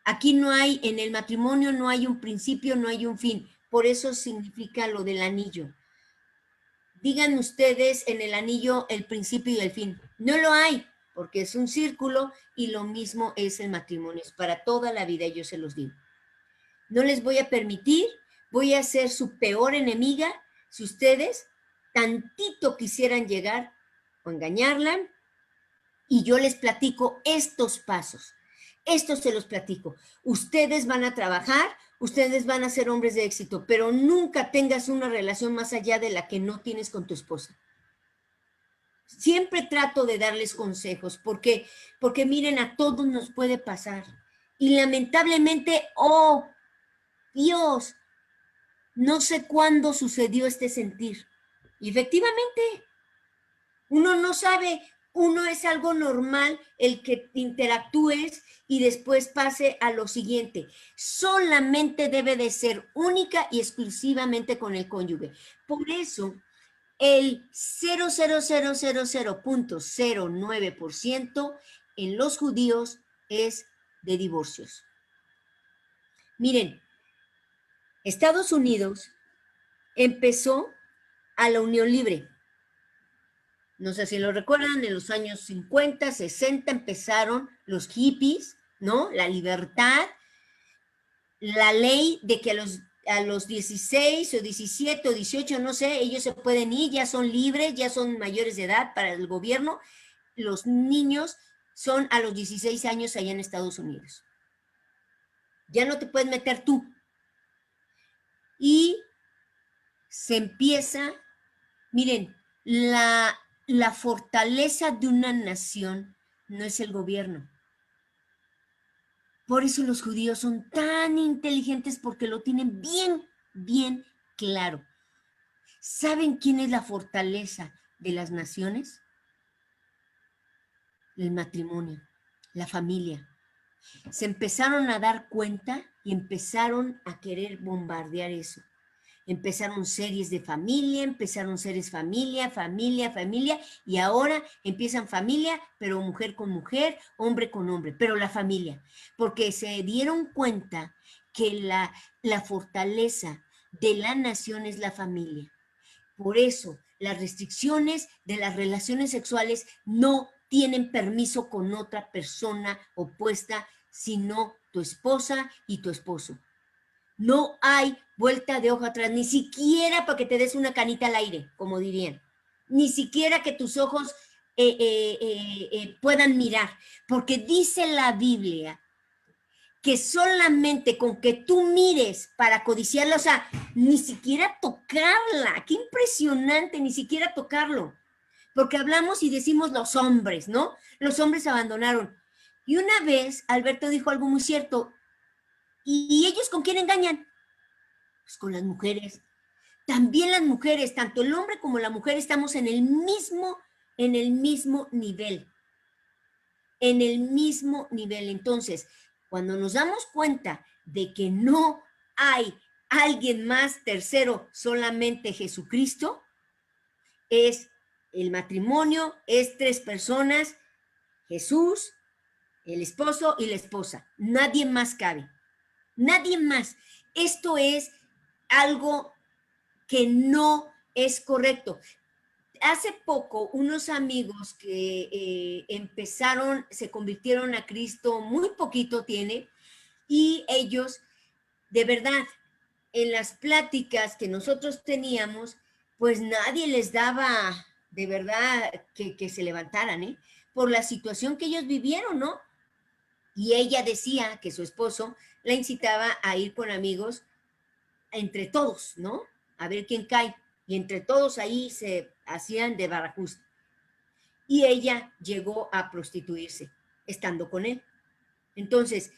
Aquí no hay, en el matrimonio no hay un principio, no hay un fin. Por eso significa lo del anillo. Digan ustedes en el anillo el principio y el fin. No lo hay, porque es un círculo y lo mismo es el matrimonio. Es para toda la vida, yo se los digo. No les voy a permitir, voy a ser su peor enemiga si ustedes tantito quisieran llegar o engañarla y yo les platico estos pasos. Esto se los platico. Ustedes van a trabajar, ustedes van a ser hombres de éxito, pero nunca tengas una relación más allá de la que no tienes con tu esposa. Siempre trato de darles consejos, porque miren, a todos nos puede pasar. Y lamentablemente, oh, Dios, no sé cuándo sucedió este sentir. Y efectivamente, uno no sabe, uno es algo normal el que interactúes y después pase a lo siguiente. Solamente debe de ser única y exclusivamente con el cónyuge. Por eso, el 0,0000.09% en los judíos es de divorcios. Miren, Estados Unidos empezó a la unión libre. No sé si lo recuerdan, en los años 50, 60 empezaron los hippies, ¿no? La libertad, la ley de que a los 16 o 17 o 18, no sé, ellos se pueden ir, ya son libres, ya son mayores de edad para el gobierno. Los niños son a los 16 años allá en Estados Unidos. Ya no te puedes meter tú. Y se empieza, miren, la fortaleza de una nación no es el gobierno. Por eso los judíos son tan inteligentes, porque lo tienen bien, bien claro. ¿Saben quién es la fortaleza de las naciones? El matrimonio, la familia. Se empezaron a dar cuenta y empezaron a querer bombardear eso. Empezaron series de familia, empezaron series familia, y ahora empiezan familia, pero mujer con mujer, hombre con hombre, pero la familia, porque se dieron cuenta que la fortaleza de la nación es la familia. Por eso, las restricciones de las relaciones sexuales no tienen permiso con otra persona opuesta, sino tu esposa y tu esposo. No hay vuelta de hoja atrás, ni siquiera para que te des una canita al aire, como dirían. Ni siquiera que tus ojos puedan mirar, porque dice la Biblia que solamente con que tú mires para codiciarla, o sea, ni siquiera tocarla, qué impresionante, ni siquiera tocarlo. Porque hablamos y decimos los hombres, ¿no? Los hombres abandonaron. Y una vez Alberto dijo algo muy cierto, ¿y ellos con quién engañan? Pues con las mujeres. También las mujeres, tanto el hombre como la mujer, estamos en el mismo nivel. En el mismo nivel. Entonces, cuando nos damos cuenta de que no hay alguien más tercero, solamente Jesucristo, es el matrimonio, es 3 personas, Jesús, el esposo y la esposa. Nadie más cabe. Nadie más. Esto es algo que no es correcto. Hace poco, unos amigos que empezaron, se convirtieron a Cristo, muy poquito tiene, y ellos, de verdad, en las pláticas que nosotros teníamos, pues nadie les daba, de verdad, que se levantaran, ¿eh? Por la situación que ellos vivieron, ¿no? Y ella decía que su esposo la incitaba a ir con amigos entre todos, ¿no? A ver quién cae. Y entre todos ahí se hacían de barajusta. Y ella llegó a prostituirse, estando con él. Entonces,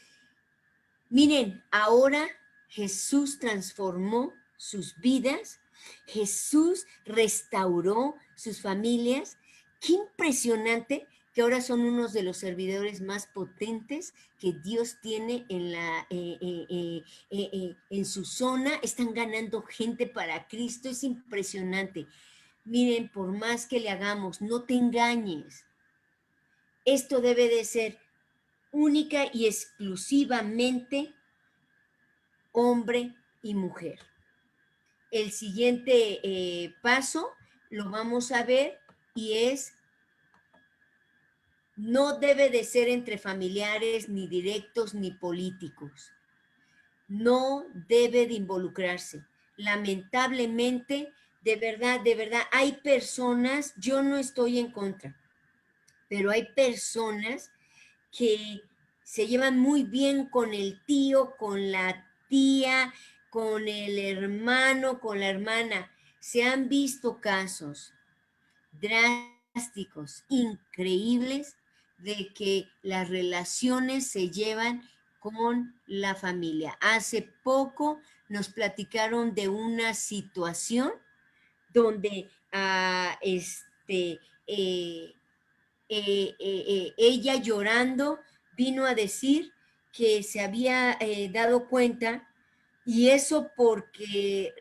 miren, ahora Jesús transformó sus vidas, Jesús restauró sus familias. Qué impresionante que ahora son unos de los servidores más potentes que Dios tiene en su zona. Están ganando gente para Cristo, es impresionante. Miren, por más que le hagamos, no te engañes. Esto debe de ser única y exclusivamente hombre y mujer. El siguiente paso lo vamos a ver y es: no debe de ser entre familiares, ni directos, ni políticos. No debe de involucrarse. Lamentablemente, de verdad, hay personas, yo no estoy en contra, pero hay personas que se llevan muy bien con el tío, con la tía, con el hermano, con la hermana. Se han visto casos drásticos, increíbles, de que las relaciones se llevan con la familia. Hace poco nos platicaron de una situación donde ella llorando vino a decir que se había dado cuenta, y eso porque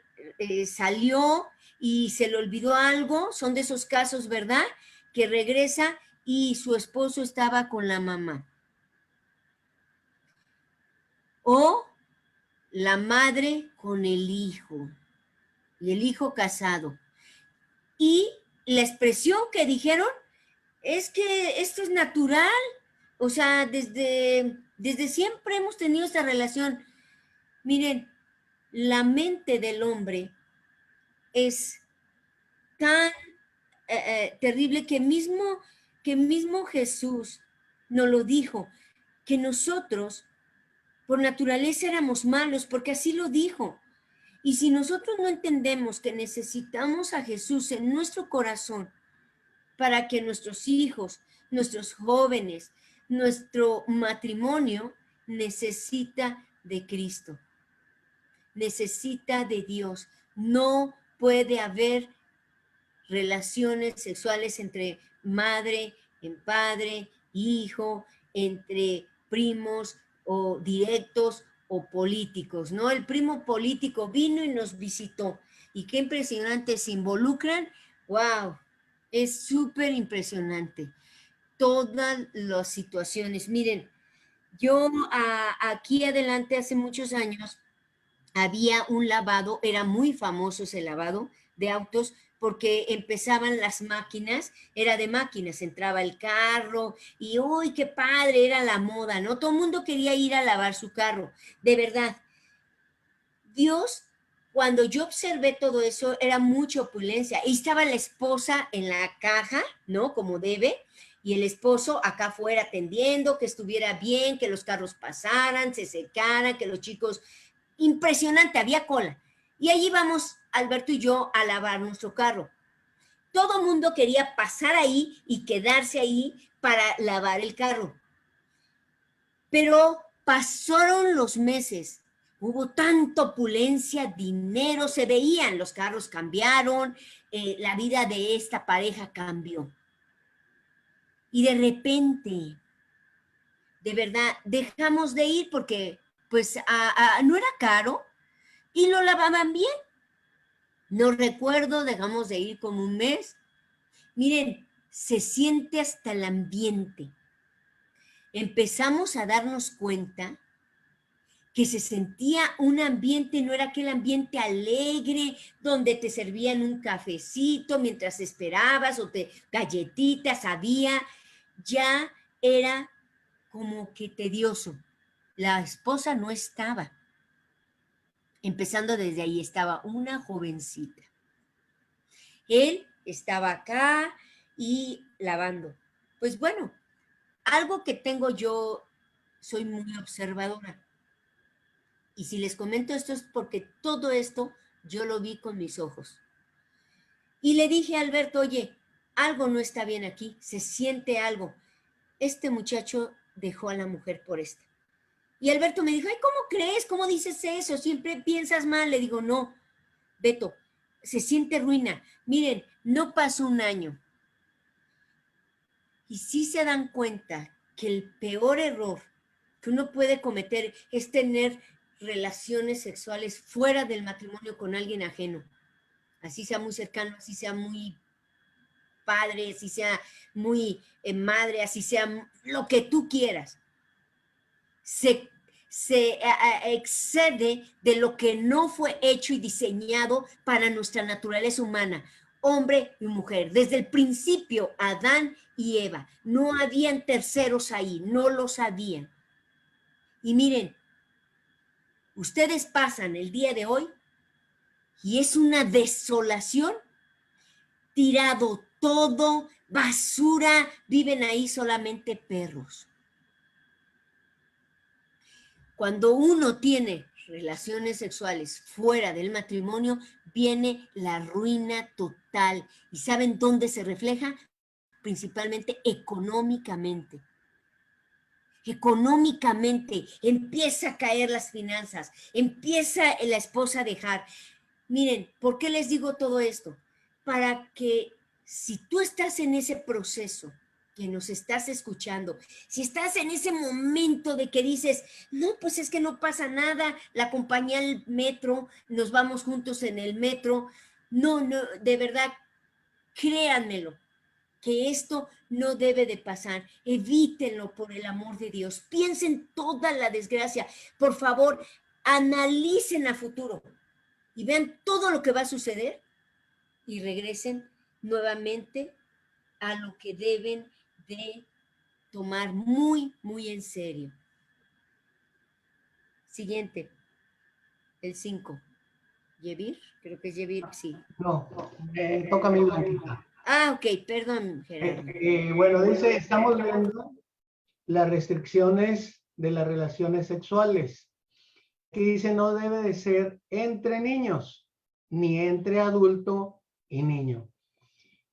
salió y se le olvidó algo. Son de esos casos, ¿verdad? Que regresa y su esposo estaba con la mamá. O la madre con el hijo, y el hijo casado. Y la expresión que dijeron es que esto es natural. O sea, desde siempre hemos tenido esta relación. Miren, la mente del hombre es tan terrible que mismo Jesús nos lo dijo, que nosotros por naturaleza éramos malos, porque así lo dijo. Y si nosotros no entendemos que necesitamos a Jesús en nuestro corazón para que nuestros hijos, nuestros jóvenes, nuestro matrimonio necesita de Cristo, necesita de Dios. No puede haber relaciones sexuales entre madre, en padre, hijo, entre primos o directos o políticos, ¿no? El primo político vino y nos visitó, y qué impresionante, se involucran. ¡Wow! Es súper impresionante todas las situaciones. Miren, yo aquí adelante hace muchos años había un lavado, era muy famoso ese lavado de autos, porque empezaban las máquinas, era de máquinas, entraba el carro y ¡uy, qué padre! Era la moda, ¿no? Todo el mundo quería ir a lavar su carro, de verdad. Dios, cuando yo observé todo eso, era mucha opulencia. Y estaba la esposa en la caja, ¿no? Como debe, y el esposo acá afuera atendiendo, que estuviera bien, que los carros pasaran, se secaran, que los chicos... Impresionante, había cola. Y allí vamos, Alberto y yo, a lavar nuestro carro. Todo mundo quería pasar ahí y quedarse ahí para lavar el carro. Pero pasaron los meses, hubo tanta opulencia, dinero, se veían, los carros cambiaron, la vida de esta pareja cambió. Y de repente, de verdad, dejamos de ir porque pues no era caro y lo lavaban bien. No recuerdo, dejamos de ir como un mes. Miren, se siente hasta el ambiente. Empezamos a darnos cuenta que se sentía un ambiente, no era aquel ambiente alegre donde te servían un cafecito mientras esperabas o galletitas había, ya era como que tedioso. La esposa no estaba. Empezando desde ahí, estaba una jovencita. Él estaba acá y lavando. Pues bueno, algo que tengo yo, soy muy observadora. Y si les comento esto es porque todo esto yo lo vi con mis ojos. Y le dije a Alberto, oye, algo no está bien aquí, se siente algo. Este muchacho dejó a la mujer por esta. Y Alberto me dijo, ay, ¿cómo crees? ¿Cómo dices eso? Siempre piensas mal. Le digo, no, Beto, se siente ruina. Miren, no pasó un año. Y sí se dan cuenta que el peor error que uno puede cometer es tener relaciones sexuales fuera del matrimonio con alguien ajeno. Así sea muy cercano, así sea muy padre, así sea muy madre, así sea lo que tú quieras. Se excede de lo que no fue hecho y diseñado para nuestra naturaleza humana, hombre y mujer. Desde el principio, Adán y Eva, no habían terceros ahí, no lo sabían. Y miren, ustedes pasan el día de hoy y es una desolación, tirado todo, basura, viven ahí solamente perros. Cuando uno tiene relaciones sexuales fuera del matrimonio, viene la ruina total. ¿Y saben dónde se refleja? Principalmente económicamente. Económicamente empieza a caer las finanzas, empieza la esposa a dejar. Miren, ¿por qué les digo todo esto? Para que si tú estás en ese proceso, que nos estás escuchando, si estás en ese momento de que dices, no, pues es que no pasa nada, la acompañé al metro, nos vamos juntos en el metro, no, de verdad, créanmelo, que esto no debe de pasar, evítenlo por el amor de Dios, piensen toda la desgracia, por favor, analicen a futuro y vean todo lo que va a suceder y regresen nuevamente a lo que deben de tomar muy, muy en serio. Siguiente, el 5. ¿Yevir? Creo que es Yevir, sí. No, toca a mí, Blanquita. Ok, perdón, Gerardo. Bueno, dice, estamos viendo las restricciones de las relaciones sexuales, que dice no debe de ser entre niños, ni entre adulto y niño.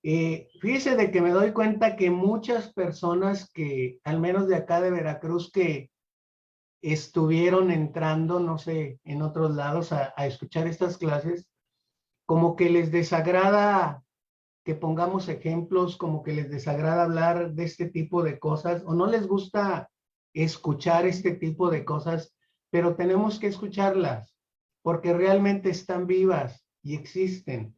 Fíjese de que me doy cuenta que muchas personas que, al menos de acá de Veracruz, que estuvieron entrando, no sé, en otros lados a escuchar estas clases, como que les desagrada que pongamos ejemplos, como que les desagrada hablar de este tipo de cosas, o no les gusta escuchar este tipo de cosas, pero tenemos que escucharlas, porque realmente están vivas y existen.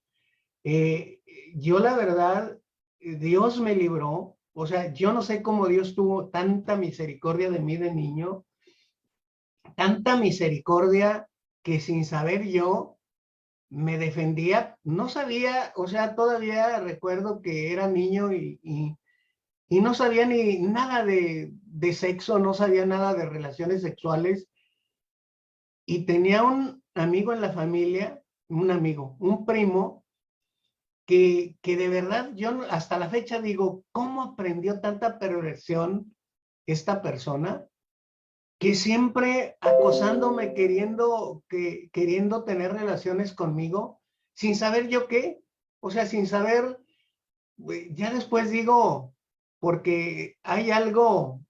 Yo la verdad, Dios me libró, o sea, yo no sé cómo Dios tuvo tanta misericordia de mí de niño, tanta misericordia que sin saber yo me defendía, no sabía, o sea, todavía recuerdo que era niño y no sabía ni nada de sexo, no sabía nada de relaciones sexuales, y tenía un amigo en la familia, un amigo, un primo, que de verdad yo hasta la fecha digo, ¿cómo aprendió tanta perversión esta persona? Que siempre acosándome, queriendo tener relaciones conmigo, sin saber yo qué, o sea, sin saber, ya después digo, porque hay algo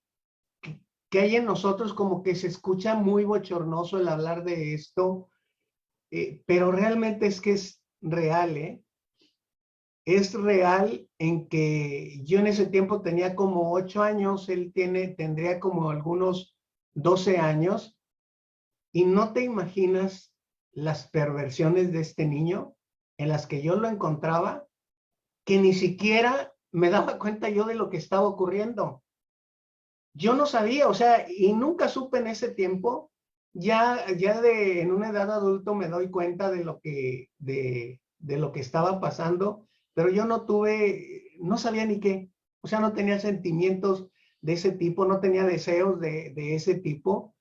que hay en nosotros como que se escucha muy bochornoso el hablar de esto, pero realmente es que es real, ¿eh? Es real en que yo en ese tiempo tenía como 8 años, él tendría como algunos 12 años, y no te imaginas las perversiones de este niño en las que yo lo encontraba, que ni siquiera me daba cuenta yo de lo que estaba ocurriendo. Yo no sabía, o sea, y nunca supe en ese tiempo, en una edad adulto me doy cuenta de lo que estaba pasando, pero yo no sabía ni qué, o sea, no tenía sentimientos de ese tipo, no tenía deseos de ese tipo,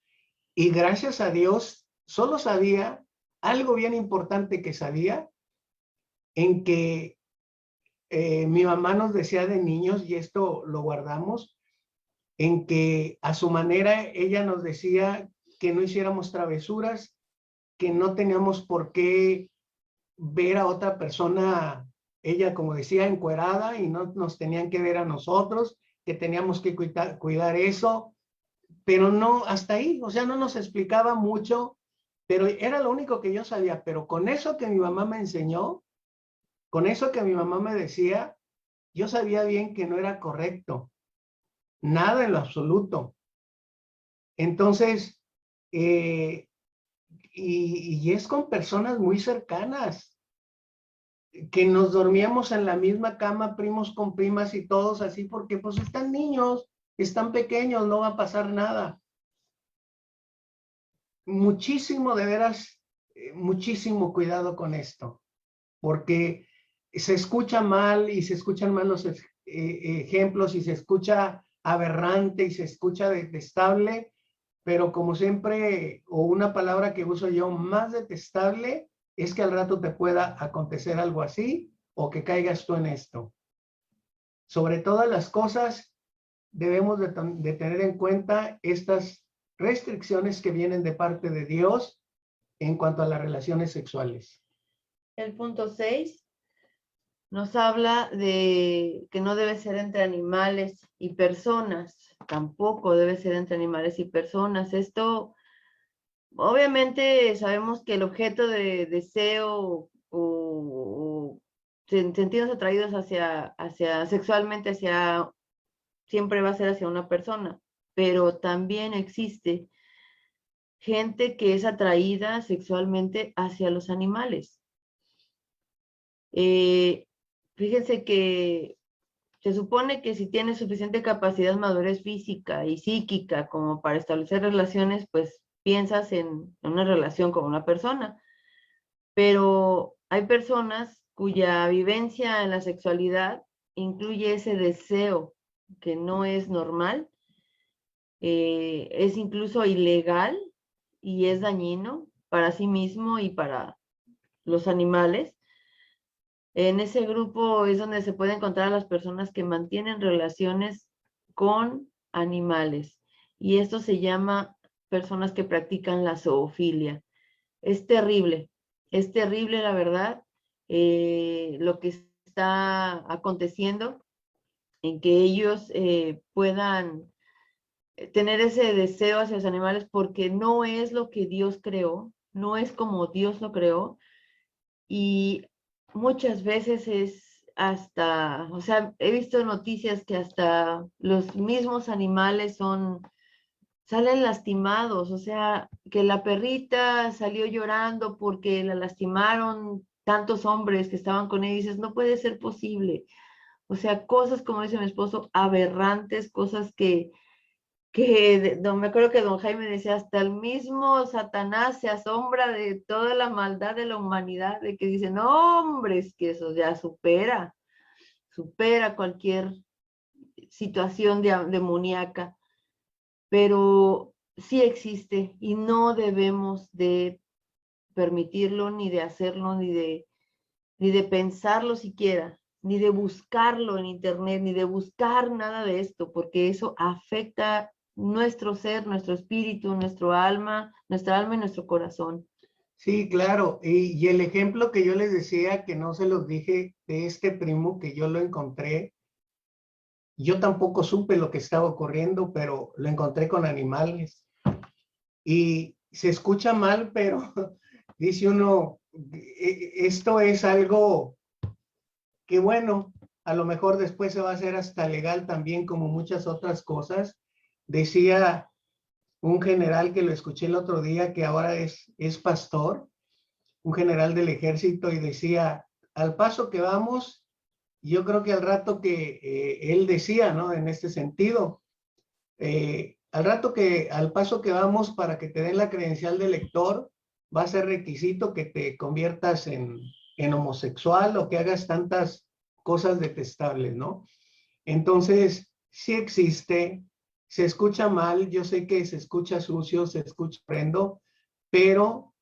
y gracias a Dios solo sabía algo bien importante que sabía, en que mi mamá nos decía de niños, y esto lo guardamos, en que a su manera ella nos decía que no hiciéramos travesuras, que no teníamos por qué ver a otra persona, ella como decía, encuerada, y no nos tenían que ver a nosotros, que teníamos que cuidar eso, pero no, hasta ahí, o sea, no nos explicaba mucho, pero era lo único que yo sabía. Pero con eso que mi mamá me enseñó, con eso que mi mamá me decía, yo sabía bien que no era correcto, nada en lo absoluto. Entonces, y es con personas muy cercanas, que nos dormíamos en la misma cama, primos con primas y todos así, porque pues están niños, están pequeños, no va a pasar nada. Muchísimo, de veras, muchísimo cuidado con esto, porque se escucha mal y se escuchan mal los ejemplos, y se escucha aberrante y se escucha detestable, pero como siempre, o una palabra que uso yo, más detestable es que al rato te pueda acontecer algo así, o que caigas tú en esto. Sobre todas las cosas, debemos de tener en cuenta estas restricciones que vienen de parte de Dios en cuanto a las relaciones sexuales. El punto 6 nos habla de que no debe ser entre animales y personas, tampoco debe ser entre animales y personas. Esto, obviamente, sabemos que el objeto de deseo o sentidos atraídos hacia sexualmente, siempre va a ser hacia una persona, pero también existe gente que es atraída sexualmente hacia los animales. Fíjense que se supone que si tienes suficiente capacidad, madurez física y psíquica como para establecer relaciones, pues piensas en una relación con una persona. Pero hay personas cuya vivencia en la sexualidad incluye ese deseo que no es normal, es incluso ilegal y es dañino para sí mismo y para los animales. En ese grupo es donde se puede encontrar a las personas que mantienen relaciones con animales. Y esto se llama personas que practican la zoofilia. Es terrible la verdad, lo que está aconteciendo en que ellos puedan tener ese deseo hacia los animales porque no es lo que Dios creó, no es como Dios lo creó. Y muchas veces es hasta, o sea, he visto noticias que hasta los mismos animales salen lastimados, o sea, que la perrita salió llorando porque la lastimaron tantos hombres que estaban con ella y dices, no puede ser posible. O sea, cosas, como dice mi esposo, aberrantes, cosas me acuerdo que don Jaime decía, hasta el mismo Satanás se asombra de toda la maldad de la humanidad, de que dicen, no, hombre, es que eso ya supera cualquier situación demoníaca, pero sí existe y no debemos de permitirlo, ni de hacerlo, ni de pensarlo siquiera, ni de buscarlo en internet, ni de buscar nada de esto, porque eso afecta nuestro ser, nuestro espíritu, nuestra alma y nuestro corazón. Sí, claro. Y el ejemplo que yo les decía, que no se los dije, de este primo que yo lo encontré, yo tampoco supe lo que estaba ocurriendo, pero lo encontré con animales. Y se escucha mal, pero dice uno, esto es algo que bueno, a lo mejor después se va a hacer hasta legal también, como muchas otras cosas. Decía un general que lo escuché el otro día, que ahora es pastor, un general del ejército, y decía, al paso que vamos, yo creo que al rato que él decía, ¿no? En este sentido, al paso que vamos para que te den la credencial de lector, va a ser requisito que te conviertas en homosexual o que hagas tantas cosas detestables, ¿no? Entonces, sí existe, se escucha mal, yo sé que se escucha sucio, se escucha horrendo, pero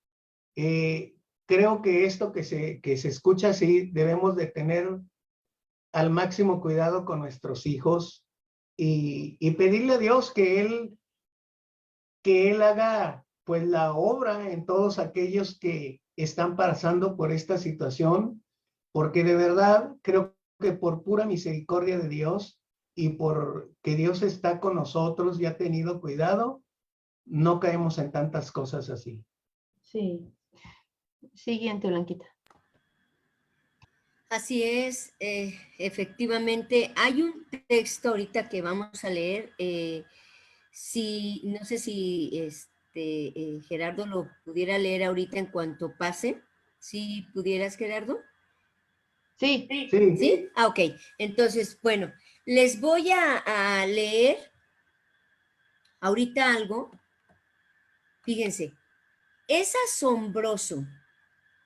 creo que esto que se escucha así, debemos de tener al máximo cuidado con nuestros hijos y pedirle a Dios que Él haga pues la obra en todos aquellos que están pasando por esta situación, porque de verdad creo que por pura misericordia de Dios y por que Dios está con nosotros y ha tenido cuidado, no caemos en tantas cosas así. Sí. Siguiente, Blanquita. Así es, efectivamente, hay un texto ahorita que vamos a leer, no sé si Gerardo lo pudiera leer ahorita en cuanto pase, si pudieras, Gerardo. Sí. Sí. ¿Sí? Ah, ok. Entonces, bueno, les voy a leer ahorita algo. Fíjense, es asombroso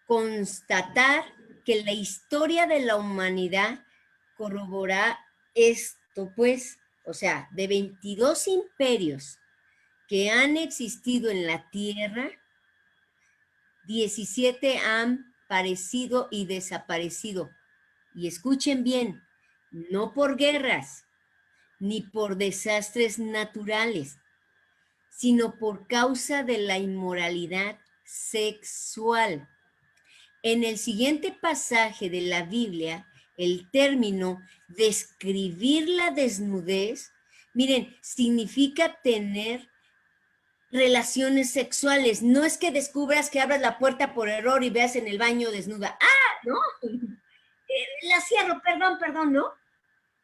constatar que la historia de la humanidad corrobora esto, pues, o sea, de 22 imperios que han existido en la Tierra, 17 han parecido y desaparecido. Y escuchen bien, no por guerras, ni por desastres naturales, sino por causa de la inmoralidad sexual. En el siguiente pasaje de la Biblia, el término describir la desnudez, miren, significa tener relaciones sexuales. No es que descubras que abras la puerta por error y veas en el baño desnuda. ¡Ah! ¿No? La cierro, perdón, ¿no?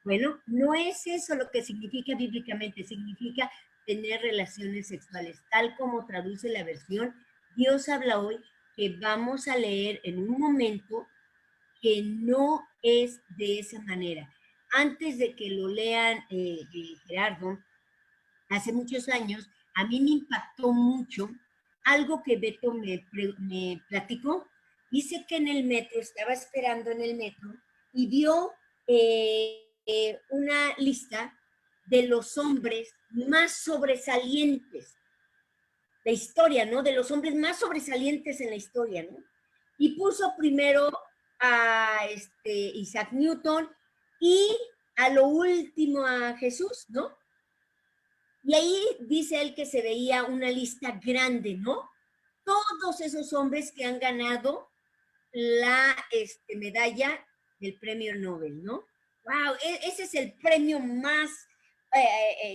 Bueno, no es eso lo que significa bíblicamente, significa tener relaciones sexuales, tal como traduce la versión. Dios habla hoy que vamos a leer en un momento que no es de esa manera. Antes de que lo lean, Gerardo, hace muchos años, a mí me impactó mucho algo que Beto me platicó. Dice que en el metro, estaba esperando en el metro y vio una lista de los hombres más sobresalientes de historia, ¿no? De los hombres más sobresalientes en la historia, ¿no? Y puso primero a Isaac Newton y a lo último a Jesús, ¿no? Y ahí dice él que se veía una lista grande, ¿no? Todos esos hombres que han ganado la medalla del premio Nobel, ¿no? ¡Wow! Ese es el premio más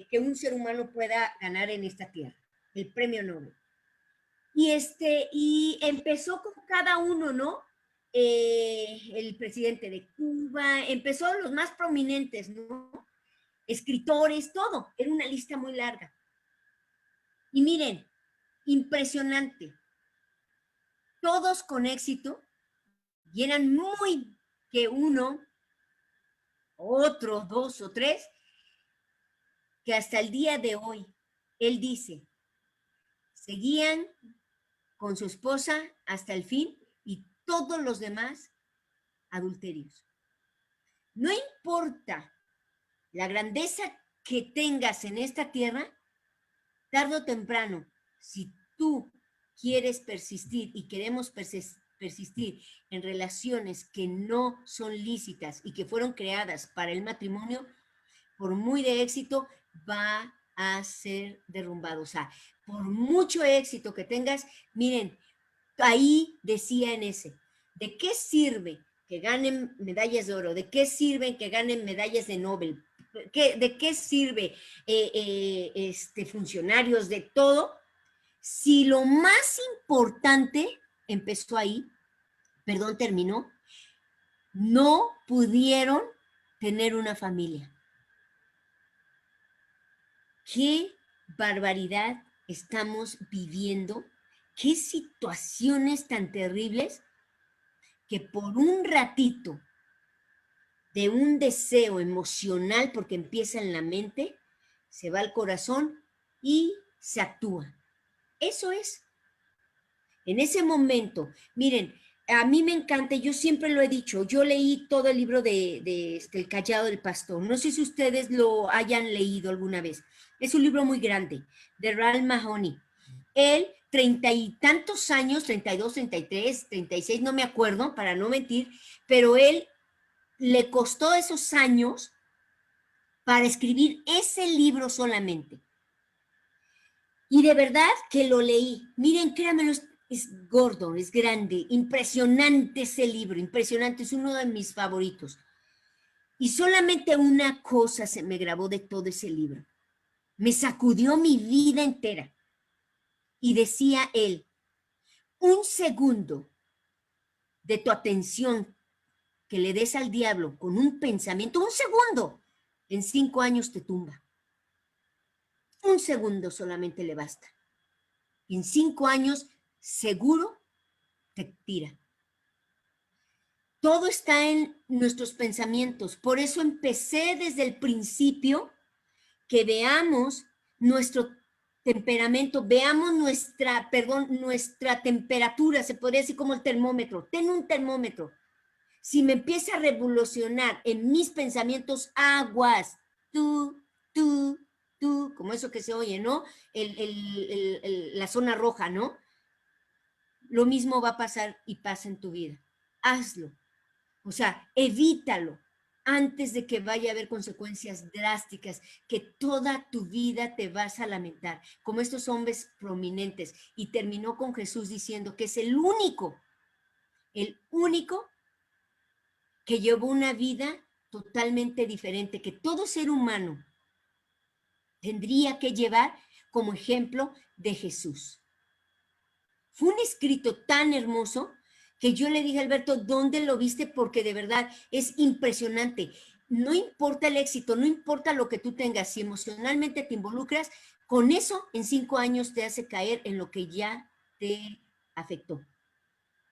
que un ser humano pueda ganar en esta tierra, el premio Nobel. Y empezó con cada uno, ¿no? El presidente de Cuba, empezó los más prominentes, ¿no? Escritores, todo. Era una lista muy larga. Y miren, impresionante. Todos con éxito, y eran muy que uno, otro, dos o tres, que hasta el día de hoy, él dice, seguían con su esposa hasta el fin y todos los demás adulterios. No importa la grandeza que tengas en esta tierra, tarde o temprano, si tú quieres persistir y queremos persistir en relaciones que no son lícitas y que fueron creadas para el matrimonio, por muy de éxito, va a ser derrumbado. O sea, por mucho éxito que tengas, miren, ahí decía en ese, ¿de qué sirve que ganen medallas de oro? ¿De qué sirve que ganen medallas de Nobel? ¿De qué sirve funcionarios de todo? Si lo más importante empezó ahí, terminó, no pudieron tener una familia. ¿Qué barbaridad estamos viviendo? ¿Qué situaciones tan terribles que por un ratito de un deseo emocional, porque empieza en la mente, se va al corazón y se actúa? Eso es. En ese momento, miren, a mí me encanta, yo siempre lo he dicho, yo leí todo el libro de El Callado del Pastor. No sé si ustedes lo hayan leído alguna vez. Es un libro muy grande, de Ralph Mahoney. Él, 30 y tantos años, 32, 33, 36, no me acuerdo, para no mentir, pero él le costó esos años para escribir ese libro solamente. Y de verdad que lo leí. Miren, créanmelo, es gordo, es grande, impresionante ese libro, impresionante, es uno de mis favoritos. Y solamente una cosa se me grabó de todo ese libro. Me sacudió mi vida entera. Y decía él, un segundo de tu atención que le des al diablo con un pensamiento, un segundo, en 5 años te tumba. Un segundo solamente le basta. En 5 años seguro te tira. Todo está en nuestros pensamientos. Por eso empecé desde el principio que veamos nuestro temperamento, veamos nuestra temperatura, se podría decir como el termómetro. Ten un termómetro. Si me empieza a revolucionar en mis pensamientos, aguas, tú, como eso que se oye, ¿no? La zona roja, ¿no? Lo mismo va a pasar y pasa en tu vida. Hazlo. O sea, evítalo. antes de que vaya a haber consecuencias drásticas, que toda tu vida te vas a lamentar, como estos hombres prominentes. Y terminó con Jesús diciendo que es el único que llevó una vida totalmente diferente, que todo ser humano tendría que llevar como ejemplo de Jesús. Fue un escrito tan hermoso que yo le dije a Alberto, ¿dónde lo viste? Porque de verdad es impresionante. No importa el éxito, no importa lo que tú tengas, si emocionalmente te involucras, con eso en 5 años te hace caer en lo que ya te afectó.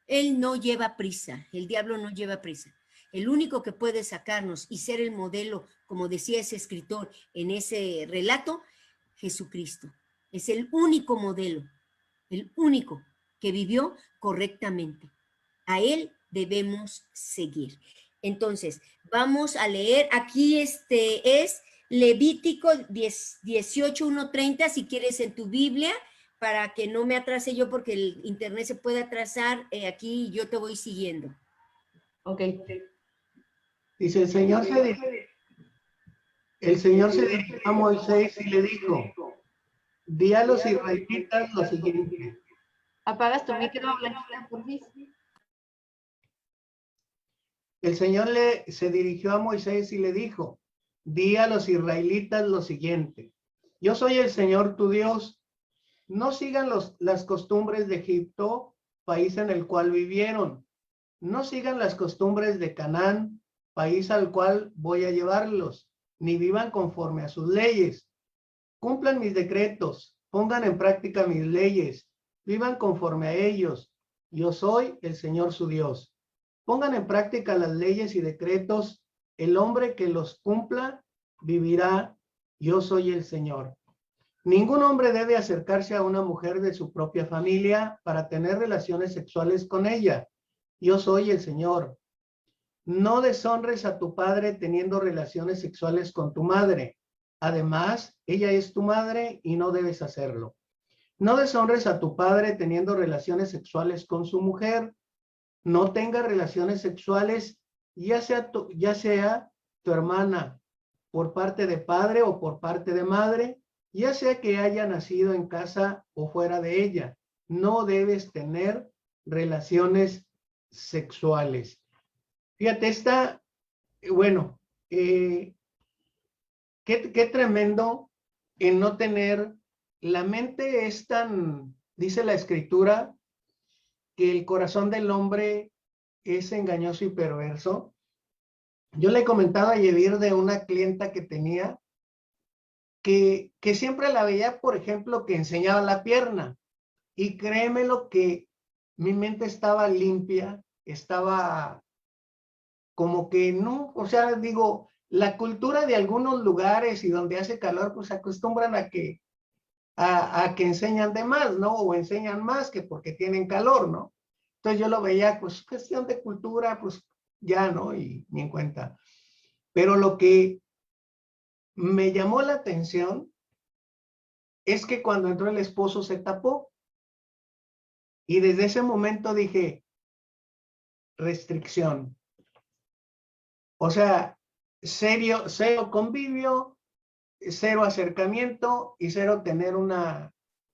Él no lleva prisa, el diablo no lleva prisa. El único que puede sacarnos y ser el modelo, como decía ese escritor en ese relato, Jesucristo. Es el único modelo, el único que vivió correctamente. A él debemos seguir. Entonces, vamos a leer, aquí es Levítico 18:1-30, si quieres en tu Biblia, para que no me atrase yo, porque el internet se puede atrasar, aquí yo te voy siguiendo. Ok. Dice, el Señor se dirigió a Moisés y le dijo, di a los israelitas lo siguiente. Apagas tu micro, Blanquita, por fin. El Señor se dirigió a Moisés y le dijo, di a los israelitas lo siguiente. Yo soy el Señor tu Dios. No sigan las costumbres de Egipto, país en el cual vivieron. No sigan las costumbres de Canaán, país al cual voy a llevarlos, ni vivan conforme a sus leyes. Cumplan mis decretos, pongan en práctica mis leyes, vivan conforme a ellos. Yo soy el Señor su Dios. Pongan en práctica las leyes y decretos. El hombre que los cumpla vivirá. Yo soy el Señor. Ningún hombre debe acercarse a una mujer de su propia familia para tener relaciones sexuales con ella. Yo soy el Señor. No deshonres a tu padre teniendo relaciones sexuales con tu madre. Además, ella es tu madre y no debes hacerlo. No deshonres a tu padre teniendo relaciones sexuales con su mujer. No tenga relaciones sexuales, ya sea tu hermana por parte de padre o por parte de madre, ya sea que haya nacido en casa o fuera de ella. No debes tener relaciones sexuales. Fíjate, bueno, qué tremendo en no tener, la mente es tan, dice la escritura, que el corazón del hombre es engañoso y perverso. Yo le comentaba a Yedir de una clienta que tenía que siempre la veía, por ejemplo, que enseñaba la pierna. Y créeme lo que mi mente estaba limpia, estaba como que no, o sea, digo, la cultura de algunos lugares y donde hace calor, pues se acostumbran a que enseñan de más, ¿no? O enseñan más que porque tienen calor, ¿no? Entonces yo lo veía, pues cuestión de cultura, pues ya, ¿no? Y ni en cuenta. Pero lo que me llamó la atención es que cuando entró el esposo se tapó. Y desde ese momento dije, restricción. O sea, cero convivio, cero acercamiento y cero tener una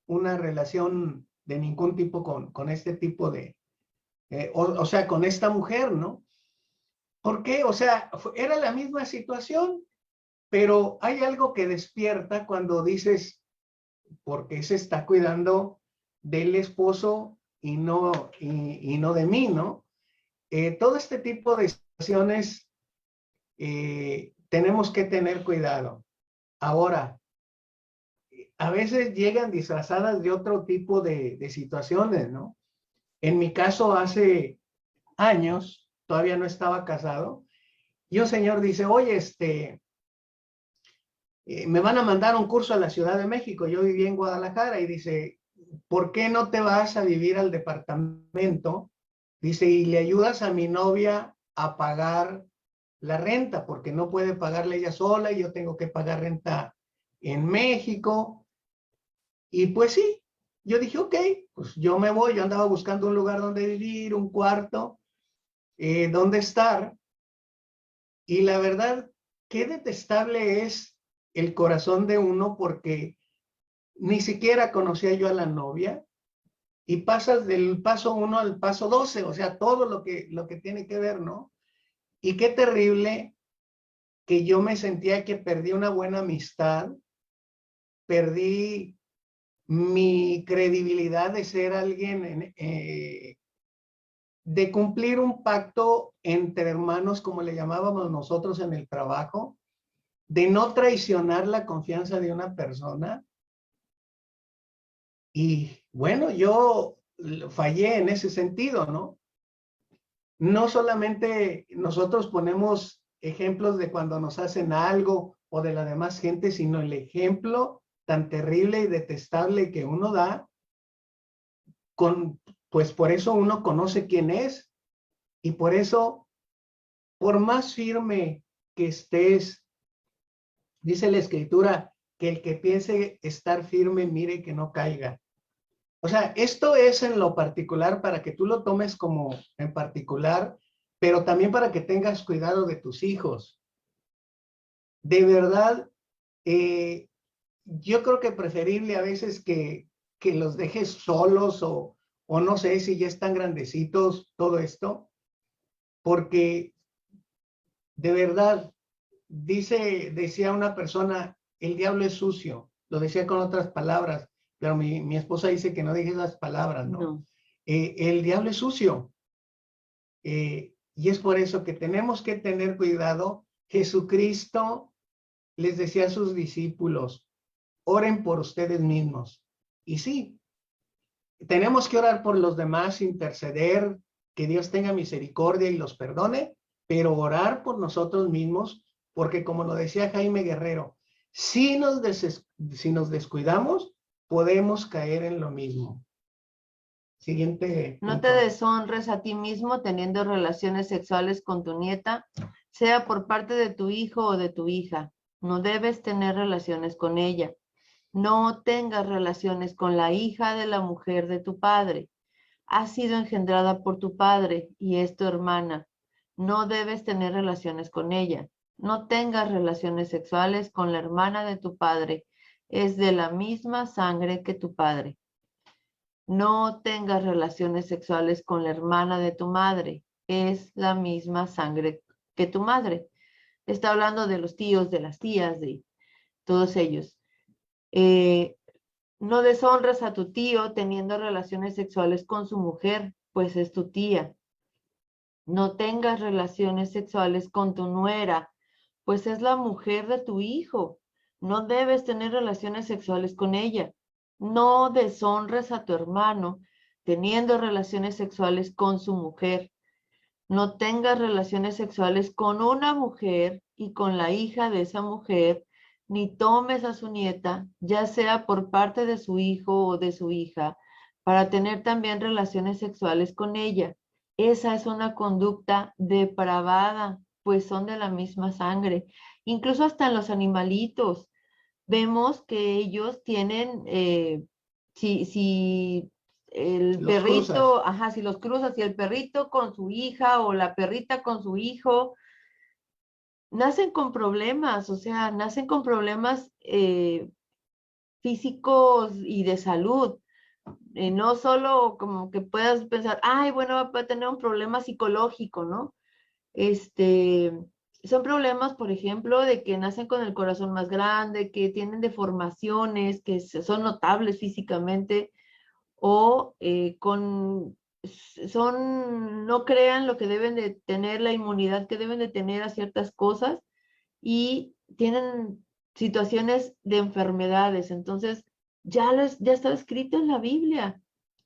relación de ningún tipo con este tipo de, o sea, con esta mujer, ¿no? ¿Por qué? O sea, era la misma situación, pero hay algo que despierta cuando dices, ¿por qué se está cuidando del esposo y no de mí, ¿no? Todo este tipo de situaciones tenemos que tener cuidado. Ahora, a veces llegan disfrazadas de otro tipo de situaciones, ¿no? En mi caso, hace años, todavía no estaba casado, y un señor dice, oye, me van a mandar un curso a la Ciudad de México, yo vivía en Guadalajara, y dice, ¿por qué no te vas a vivir al departamento? Dice, y le ayudas a mi novia a pagar la renta, porque no puede pagarle ella sola, y yo tengo que pagar renta en México. Y pues sí, yo dije, ok, pues yo me voy, yo andaba buscando un lugar donde vivir, un cuarto, donde estar. Y la verdad, qué detestable es el corazón de uno, porque ni siquiera conocía yo a la novia y pasas del paso 1 al paso 12, o sea, todo lo que tiene que ver, ¿no? Y qué terrible que yo me sentía que perdí una buena amistad, perdí mi credibilidad de ser alguien, de cumplir un pacto entre hermanos, como le llamábamos nosotros en el trabajo, de no traicionar la confianza de una persona. Y bueno, yo fallé en ese sentido, ¿no? No solamente nosotros ponemos ejemplos de cuando nos hacen algo o de la demás gente, sino el ejemplo tan terrible y detestable que uno da, pues por eso uno conoce quién es, y por eso, por más firme que estés, dice la Escritura, que el que piense estar firme, mire que no caiga. O sea, esto es en lo particular para que tú lo tomes como en particular, pero también para que tengas cuidado de tus hijos. De verdad, yo creo que preferible a veces que los dejes solos, o no sé si ya están grandecitos, todo esto, porque de verdad, decía una persona, el diablo es sucio. Lo decía con otras palabras, pero mi esposa dice que no dije esas palabras, ¿no? No. El diablo es sucio. Y es por eso que tenemos que tener cuidado. Jesucristo les decía a sus discípulos, oren por ustedes mismos. Y sí, tenemos que orar por los demás, interceder, que Dios tenga misericordia y los perdone, pero orar por nosotros mismos, porque como lo decía Jaime Guerrero, si nos descuidamos, podemos caer en lo mismo. Siguiente No te punto. deshonres a ti mismo teniendo relaciones sexuales con tu nieta, sea por parte de tu hijo o de tu hija. No debes tener relaciones con ella. No tengas relaciones con la hija de la mujer de tu padre. Ha sido engendrada por tu padre y es tu hermana. No debes tener relaciones con ella. No tengas relaciones sexuales con la hermana de tu padre. Es de la misma sangre que tu padre. No tengas relaciones sexuales con la hermana de tu madre. Es la misma sangre que tu madre. Está hablando de los tíos, de las tías, de todos ellos. No deshonres a tu tío teniendo relaciones sexuales con su mujer, pues es tu tía. No tengas relaciones sexuales con tu nuera, pues es la mujer de tu hijo. No debes tener relaciones sexuales con ella. No deshonres a tu hermano teniendo relaciones sexuales con su mujer. No tengas relaciones sexuales con una mujer y con la hija de esa mujer, ni tomes a su nieta, ya sea por parte de su hijo o de su hija, para tener también relaciones sexuales con ella. Esa es una conducta depravada, pues son de la misma sangre. Incluso hasta en los animalitos, vemos que ellos tienen, si el Los cruzas. perrito, ajá, si los cruzas, si el perrito con su hija o la perrita con su hijo, nacen con problemas, o sea, nacen con problemas físicos y de salud. No solo como que puedas pensar, ay, bueno, va a tener un problema psicológico, ¿no? Son problemas, por ejemplo, de que nacen con el corazón más grande, que tienen deformaciones, que son notables físicamente, o no crean lo que deben de tener, la inmunidad que deben de tener a ciertas cosas, y tienen situaciones de enfermedades. Entonces, ya está escrito en la Biblia.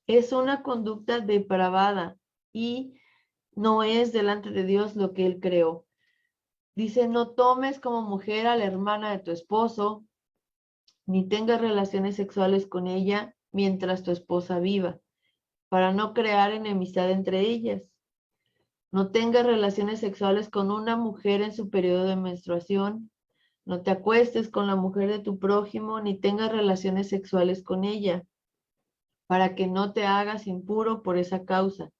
Es una conducta depravada y no es delante de Dios lo que Él creó. Dice, no tomes como mujer a la hermana de tu esposo, ni tengas relaciones sexuales con ella mientras tu esposa viva, para no crear enemistad entre ellas. No tengas relaciones sexuales con una mujer en su periodo de menstruación. No te acuestes con la mujer de tu prójimo, ni tengas relaciones sexuales con ella, para que no te hagas impuro por esa causa.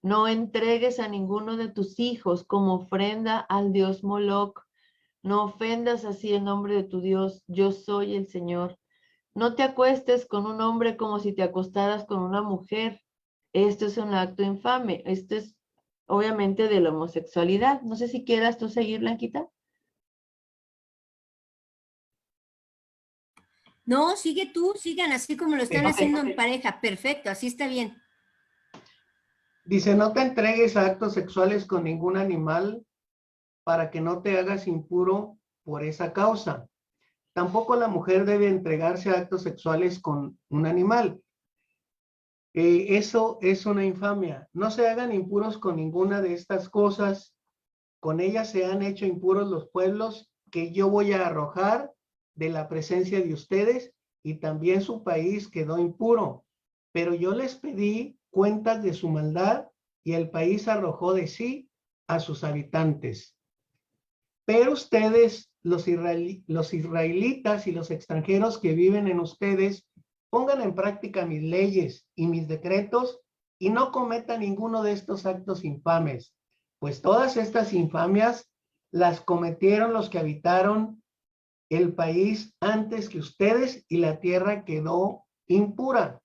No entregues a ninguno de tus hijos como ofrenda al dios Moloc. No ofendas así el nombre de tu Dios. Yo soy el Señor. No te acuestes con un hombre como si te acostaras con una mujer. Esto es un acto infame. Esto es obviamente de la homosexualidad. No sé si quieras tú seguir, Blanquita. No, sigue tú, sigan así como lo están Ok. haciendo en pareja. Perfecto, así está bien. Dice, no te entregues a actos sexuales con ningún animal para que no te hagas impuro por esa causa. Tampoco la mujer debe entregarse a actos sexuales con un animal. Eso es una infamia. No se hagan impuros con ninguna de estas cosas. Con ellas se han hecho impuros los pueblos que yo voy a arrojar de la presencia de ustedes, y también su país quedó impuro. Pero yo les pedí cuentas de su maldad y el país arrojó de sí a sus habitantes. Pero ustedes, los israelitas y los extranjeros que viven en ustedes, pongan en práctica mis leyes y mis decretos y no cometan ninguno de estos actos infames, pues todas estas infamias las cometieron los que habitaron el país antes que ustedes, y la tierra quedó impura.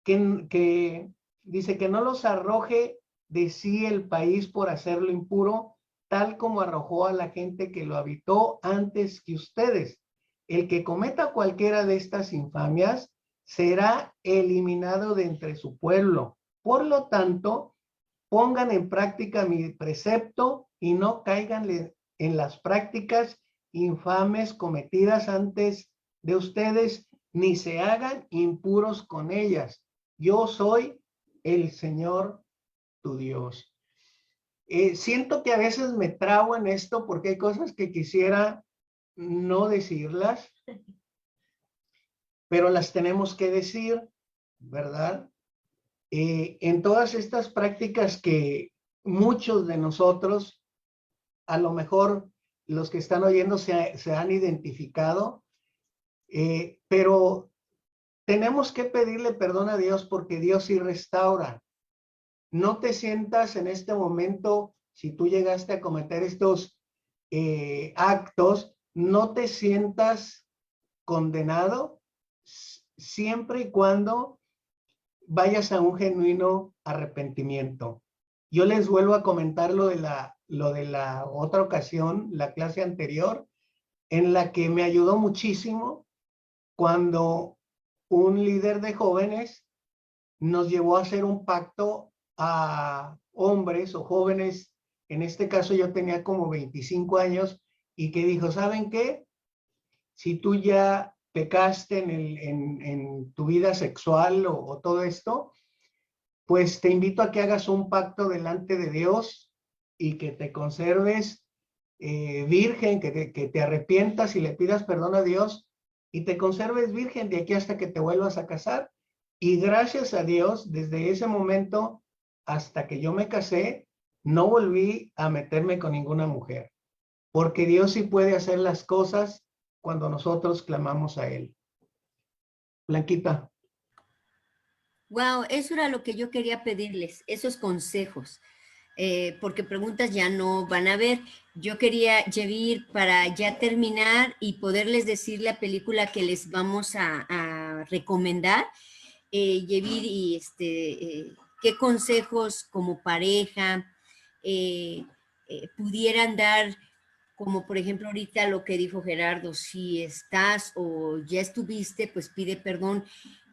Dice que no los arroje de sí el país por hacerlo impuro, tal como arrojó a la gente que lo habitó antes que ustedes. El que cometa cualquiera de estas infamias será eliminado de entre su pueblo. Por lo tanto, pongan en práctica mi precepto y no caigan en las prácticas infames cometidas antes de ustedes, ni se hagan impuros con ellas. Yo soy el Señor tu Dios. Siento que a veces me trabo en esto porque hay cosas que quisiera no decirlas, pero las tenemos que decir, ¿verdad? En todas estas prácticas que muchos de nosotros, a lo mejor los que están oyendo se han identificado, pero tenemos que pedirle perdón a Dios porque Dios sí restaura. No te sientas en este momento, si tú llegaste a cometer estos actos, no te sientas condenado siempre y cuando vayas a un genuino arrepentimiento. Yo les vuelvo a comentar lo de la otra ocasión, la clase anterior, en la que me ayudó muchísimo cuando un líder de jóvenes nos llevó a hacer un pacto a hombres o jóvenes. En este caso yo tenía como 25 años, y que dijo, ¿saben qué? Si tú ya pecaste en tu vida sexual o todo esto, pues te invito a que hagas un pacto delante de Dios y que te conserves virgen, que te arrepientas y le pidas perdón a Dios y te conserves virgen de aquí hasta que te vuelvas a casar. Y gracias a Dios, desde ese momento hasta que yo me casé, no volví a meterme con ninguna mujer, porque Dios sí puede hacer las cosas cuando nosotros clamamos a Él. Blanquita. Wow, eso era lo que yo quería pedirles, esos consejos, porque preguntas ya no van a haber. Yo quería, Yevir, para ya terminar y poderles decir la película que les vamos a recomendar, Yevir, y qué consejos como pareja pudieran dar, como por ejemplo ahorita lo que dijo Gerardo, si estás o ya estuviste, pues pide perdón.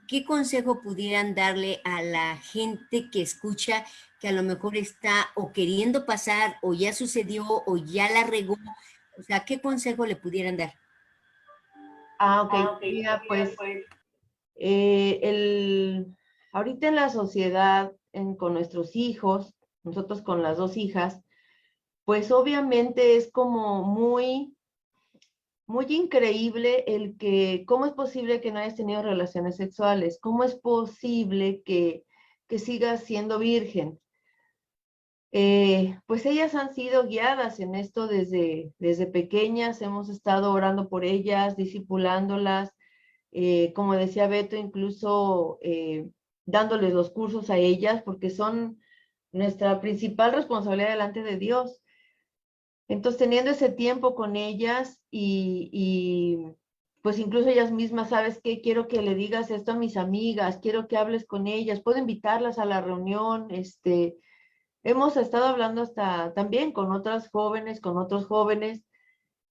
¿Qué consejo pudieran darle a la gente que escucha, que a lo mejor está o queriendo pasar o ya sucedió o ya la regó? O sea, ¿qué consejo le pudieran dar? Ok. Mira, pues ahorita en la sociedad, con nuestros hijos, nosotros con las dos hijas, pues obviamente es como muy increíble el que, ¿cómo es posible que no hayas tenido relaciones sexuales? ¿Cómo es posible que sigas siendo virgen? Pues ellas han sido guiadas en esto desde pequeñas, hemos estado orando por ellas, discipulándolas, como decía Beto, incluso dándoles los cursos a ellas, porque son nuestra principal responsabilidad delante de Dios. Entonces, teniendo ese tiempo con ellas pues incluso ellas mismas, ¿sabes qué? Quiero que le digas esto a mis amigas, quiero que hables con ellas, puedo invitarlas a la reunión, hemos estado hablando hasta también con otras jóvenes, con otros jóvenes,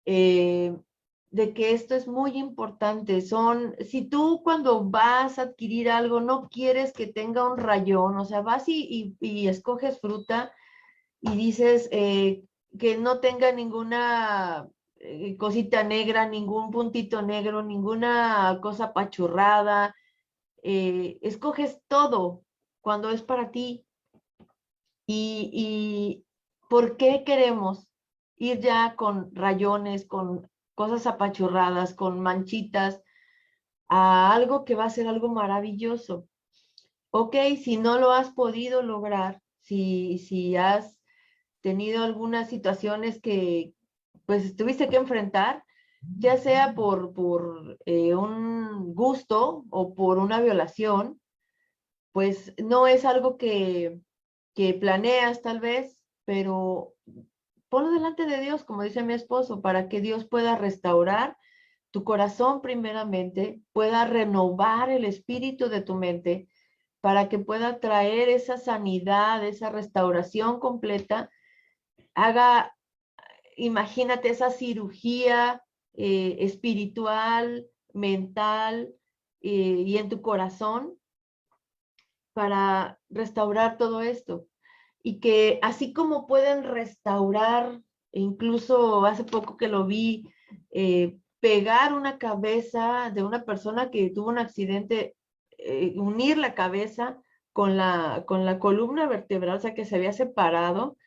eh, de que esto es muy importante. Si tú cuando vas a adquirir algo no quieres que tenga un rayón, o sea, vas y escoges fruta y dices que no tenga ninguna cosita negra, ningún puntito negro, ninguna cosa apachurrada, escoges todo cuando es para ti. Y ¿por qué queremos ir ya con rayones, con cosas apachurradas, con manchitas, a algo que va a ser algo maravilloso? Ok, si no lo has podido lograr, si has tenido algunas situaciones que pues tuviste que enfrentar, ya sea por un gusto o por una violación, pues no es algo que planeas tal vez, pero ponlo delante de Dios, como dice mi esposo, para que Dios pueda restaurar tu corazón primeramente, pueda renovar el espíritu de tu mente, para que pueda traer esa sanidad, esa restauración completa, imagínate esa cirugía espiritual, mental y en tu corazón para restaurar todo esto. Y que así como pueden restaurar, incluso hace poco que lo vi, pegar una cabeza de una persona que tuvo un accidente, unir la cabeza con la columna vertebral, o sea, que se había separado,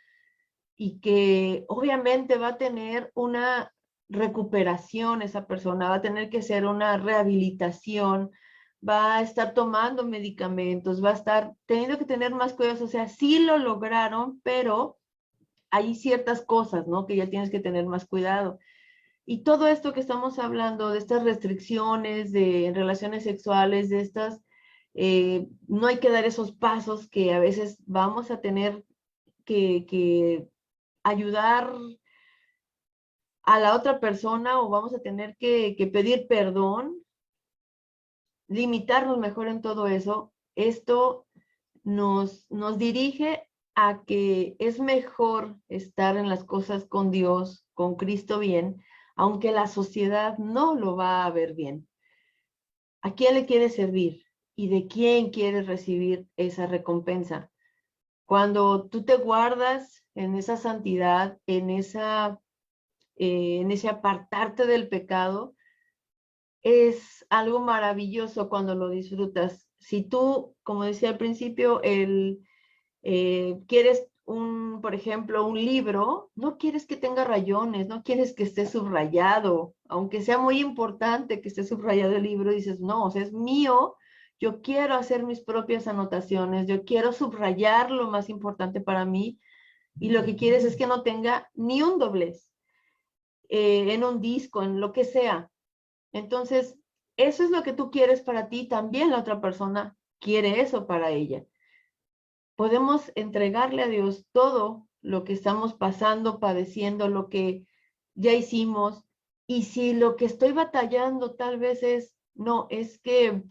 y que obviamente va a tener una recuperación esa persona, va a tener que hacer una rehabilitación, va a estar tomando medicamentos, va a estar teniendo que tener más cuidados, o sea, sí lo lograron, pero hay ciertas cosas, ¿no? Que ya tienes que tener más cuidado. Y todo esto que estamos hablando, de estas restricciones de relaciones sexuales, de estas, no hay que dar esos pasos que a veces vamos a tener que ayudar a la otra persona o vamos a tener que pedir perdón, limitarnos mejor en todo eso. Esto nos dirige a que es mejor estar en las cosas con Dios, con Cristo bien, aunque la sociedad no lo va a ver bien. ¿A quién le quiere servir? ¿Y de quién quieres recibir esa recompensa? Cuando tú te guardas en esa santidad, en ese apartarte del pecado, es algo maravilloso cuando lo disfrutas. Si tú, como decía al principio, quieres por ejemplo, un libro, no quieres que tenga rayones, no quieres que esté subrayado, aunque sea muy importante que esté subrayado el libro, dices, no, o sea, es mío, yo quiero hacer mis propias anotaciones, yo quiero subrayar lo más importante para mí, y lo que quieres es que no tenga ni un doblez en un disco, en lo que sea. Entonces, eso es lo que tú quieres para ti, también la otra persona quiere eso para ella. Podemos entregarle a Dios todo lo que estamos pasando, padeciendo, lo que ya hicimos. Y si lo que estoy batallando tal vez es que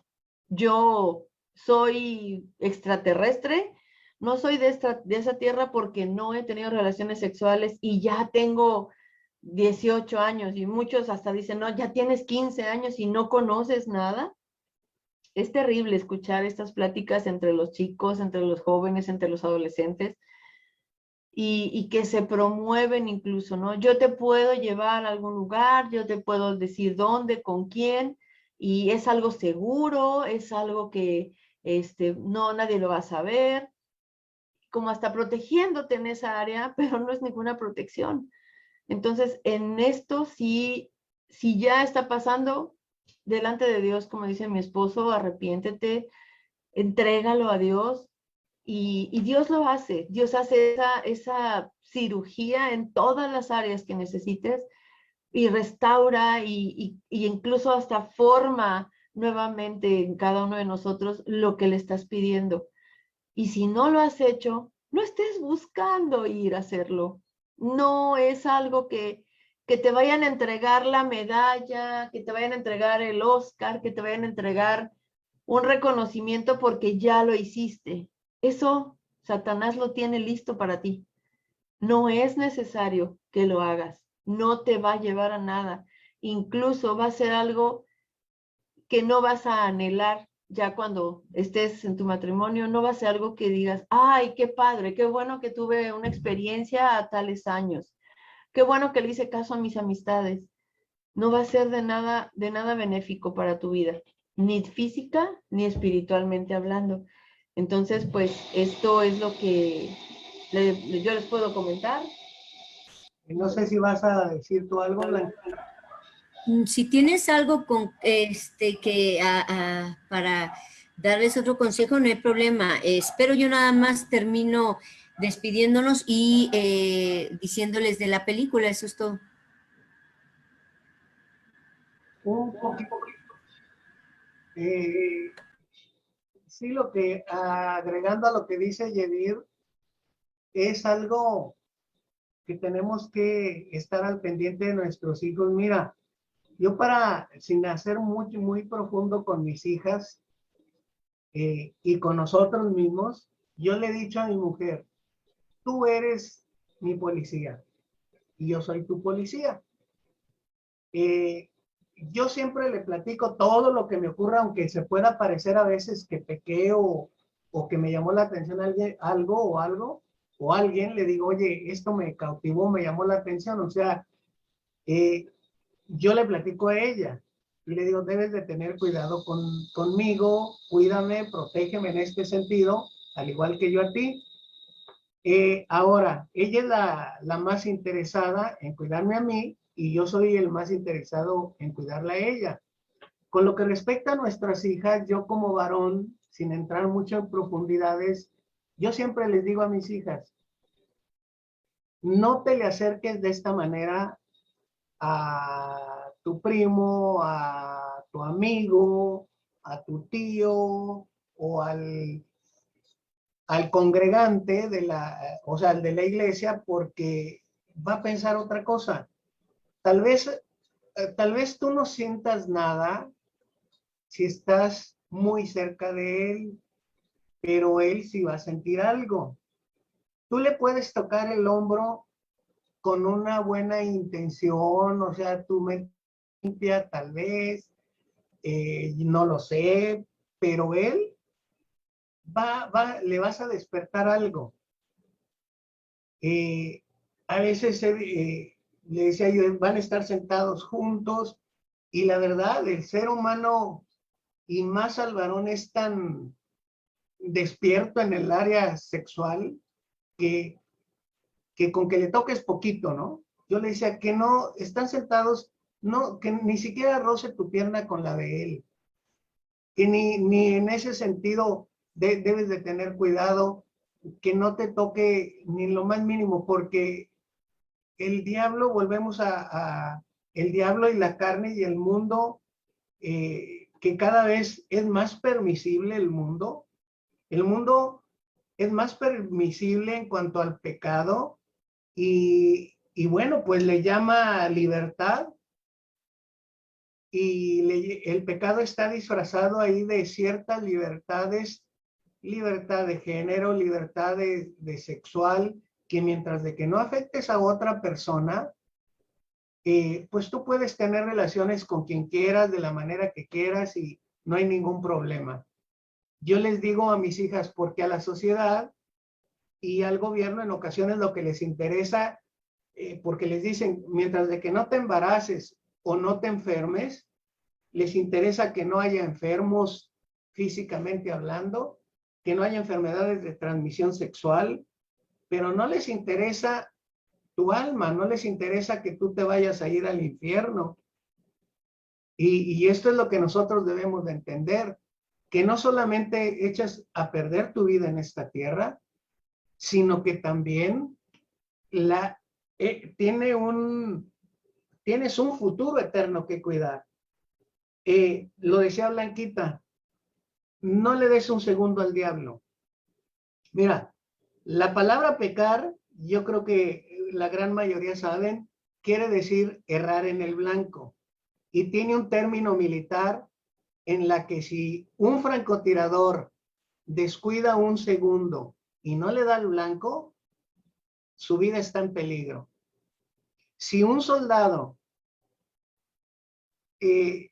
yo soy extraterrestre, no soy de esa tierra porque no he tenido relaciones sexuales y ya tengo 18 años, y muchos hasta dicen, no, ya tienes 15 años y no conoces nada. Es terrible escuchar estas pláticas entre los chicos, entre los jóvenes, entre los adolescentes, y que se promueven incluso, ¿no? Yo te puedo llevar a algún lugar, yo te puedo decir dónde, con quién, y es algo seguro, es algo que no, nadie lo va a saber, como hasta protegiéndote en esa área, pero no es ninguna protección. Entonces, en esto sí, si ya está pasando, delante de Dios, como dice mi esposo, arrepiéntete, entrégalo a Dios, y Dios lo hace. Dios hace esa cirugía en todas las áreas que necesites y restaura y incluso hasta forma nuevamente en cada uno de nosotros lo que le estás pidiendo. Y si no lo has hecho, no estés buscando ir a hacerlo. No es algo que te vayan a entregar la medalla, que te vayan a entregar el Oscar, que te vayan a entregar un reconocimiento porque ya lo hiciste. Eso Satanás lo tiene listo para ti. No es necesario que lo hagas. No te va a llevar a nada. Incluso va a ser algo que no vas a anhelar ya cuando estés en tu matrimonio. No va a ser algo que digas, ay, qué padre, qué bueno que tuve una experiencia a tales años. Qué bueno que le hice caso a mis amistades. No va a ser de nada benéfico para tu vida, ni física ni espiritualmente hablando. Entonces, pues esto es lo que yo les puedo comentar. No sé si vas a decir tú algo, Blanca. Si tienes algo con que para darles otro consejo, no hay problema. Espero yo nada más termino despidiéndonos y diciéndoles de la película, eso es todo. Un poquito. Sí, lo que agregando a lo que dice Yedir, es algo que tenemos que estar al pendiente de nuestros hijos. Mira, yo sin hacer muy profundo con mis hijas y con nosotros mismos, yo le he dicho a mi mujer, tú eres mi policía y yo soy tu policía. Yo siempre le platico todo lo que me ocurra, aunque se pueda parecer a veces que pequé o que me llamó la atención algo o alguien, le digo, oye, esto me cautivó, me llamó la atención. O sea, yo le platico a ella y le digo, debes de tener cuidado conmigo, cuídame, protégeme en este sentido, al igual que yo a ti. Ahora, ella es la más interesada en cuidarme a mí y yo soy el más interesado en cuidarla a ella. Con lo que respecta a nuestras hijas, yo como varón, sin entrar mucho en profundidades, yo siempre les digo a mis hijas, no te le acerques de esta manera a tu primo, a tu amigo, a tu tío o al congregante o sea, al de la iglesia, porque va a pensar otra cosa. Tal vez tú no sientas nada si estás muy cerca de él, pero él sí va a sentir algo. Tú le puedes tocar el hombro con una buena intención, o sea, tú me limpia tal vez, no lo sé, pero él le vas a despertar algo. A veces le decía yo, van a estar sentados juntos y la verdad, el ser humano y más al varón es tan despierto en el área sexual que con que le toques poquito, ¿no? Yo le decía que no, están sentados, no, que ni siquiera roce tu pierna con la de él, que ni en ese sentido debes de tener cuidado, que no te toque ni lo más mínimo, porque el diablo, volvemos el diablo y la carne y el mundo, que cada vez es más permisible el mundo es más permisible en cuanto al pecado y bueno, pues le llama libertad y el pecado está disfrazado ahí de ciertas libertades, libertad de género, libertad de sexual, que mientras de que no afectes a otra persona, pues tú puedes tener relaciones con quien quieras, de la manera que quieras y no hay ningún problema. Yo les digo a mis hijas, porque a la sociedad y al gobierno en ocasiones lo que les interesa, porque les dicen, mientras de que no te embaraces o no te enfermes, les interesa que no haya enfermos físicamente hablando, que no haya enfermedades de transmisión sexual, pero no les interesa tu alma, no les interesa que tú te vayas a ir al infierno. Y esto es lo que nosotros debemos de entender, que no solamente echas a perder tu vida en esta tierra, sino que también tienes un futuro eterno que cuidar. Lo decía Blanquita, no le des un segundo al diablo. Mira, La palabra pecar, yo creo que la gran mayoría saben, quiere decir errar en el blanco. Y tiene un término militar en la que si un francotirador descuida un segundo y no le da el blanco, su vida está en peligro. Si un soldado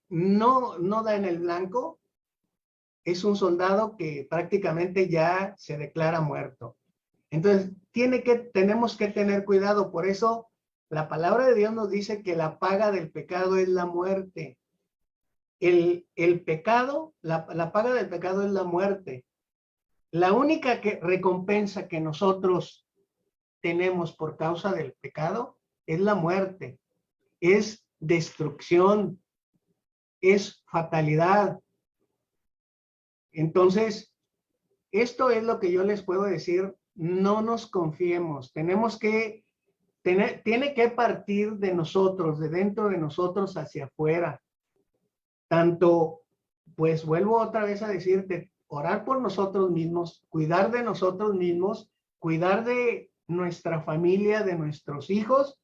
no da en el blanco, es un soldado que prácticamente ya se declara muerto. Entonces, tenemos que tener cuidado. Por eso, la palabra de Dios nos dice que la paga del pecado es la muerte. El pecado, la paga del pecado es la muerte. La única recompensa que nosotros tenemos por causa del pecado es la muerte, es destrucción, es fatalidad. Entonces, esto es lo que yo les puedo decir. No nos confiemos. Tiene que partir de nosotros, de dentro de nosotros hacia afuera. Tanto, pues vuelvo otra vez a decirte, orar por nosotros mismos, cuidar de nosotros mismos, cuidar de nuestra familia, de nuestros hijos.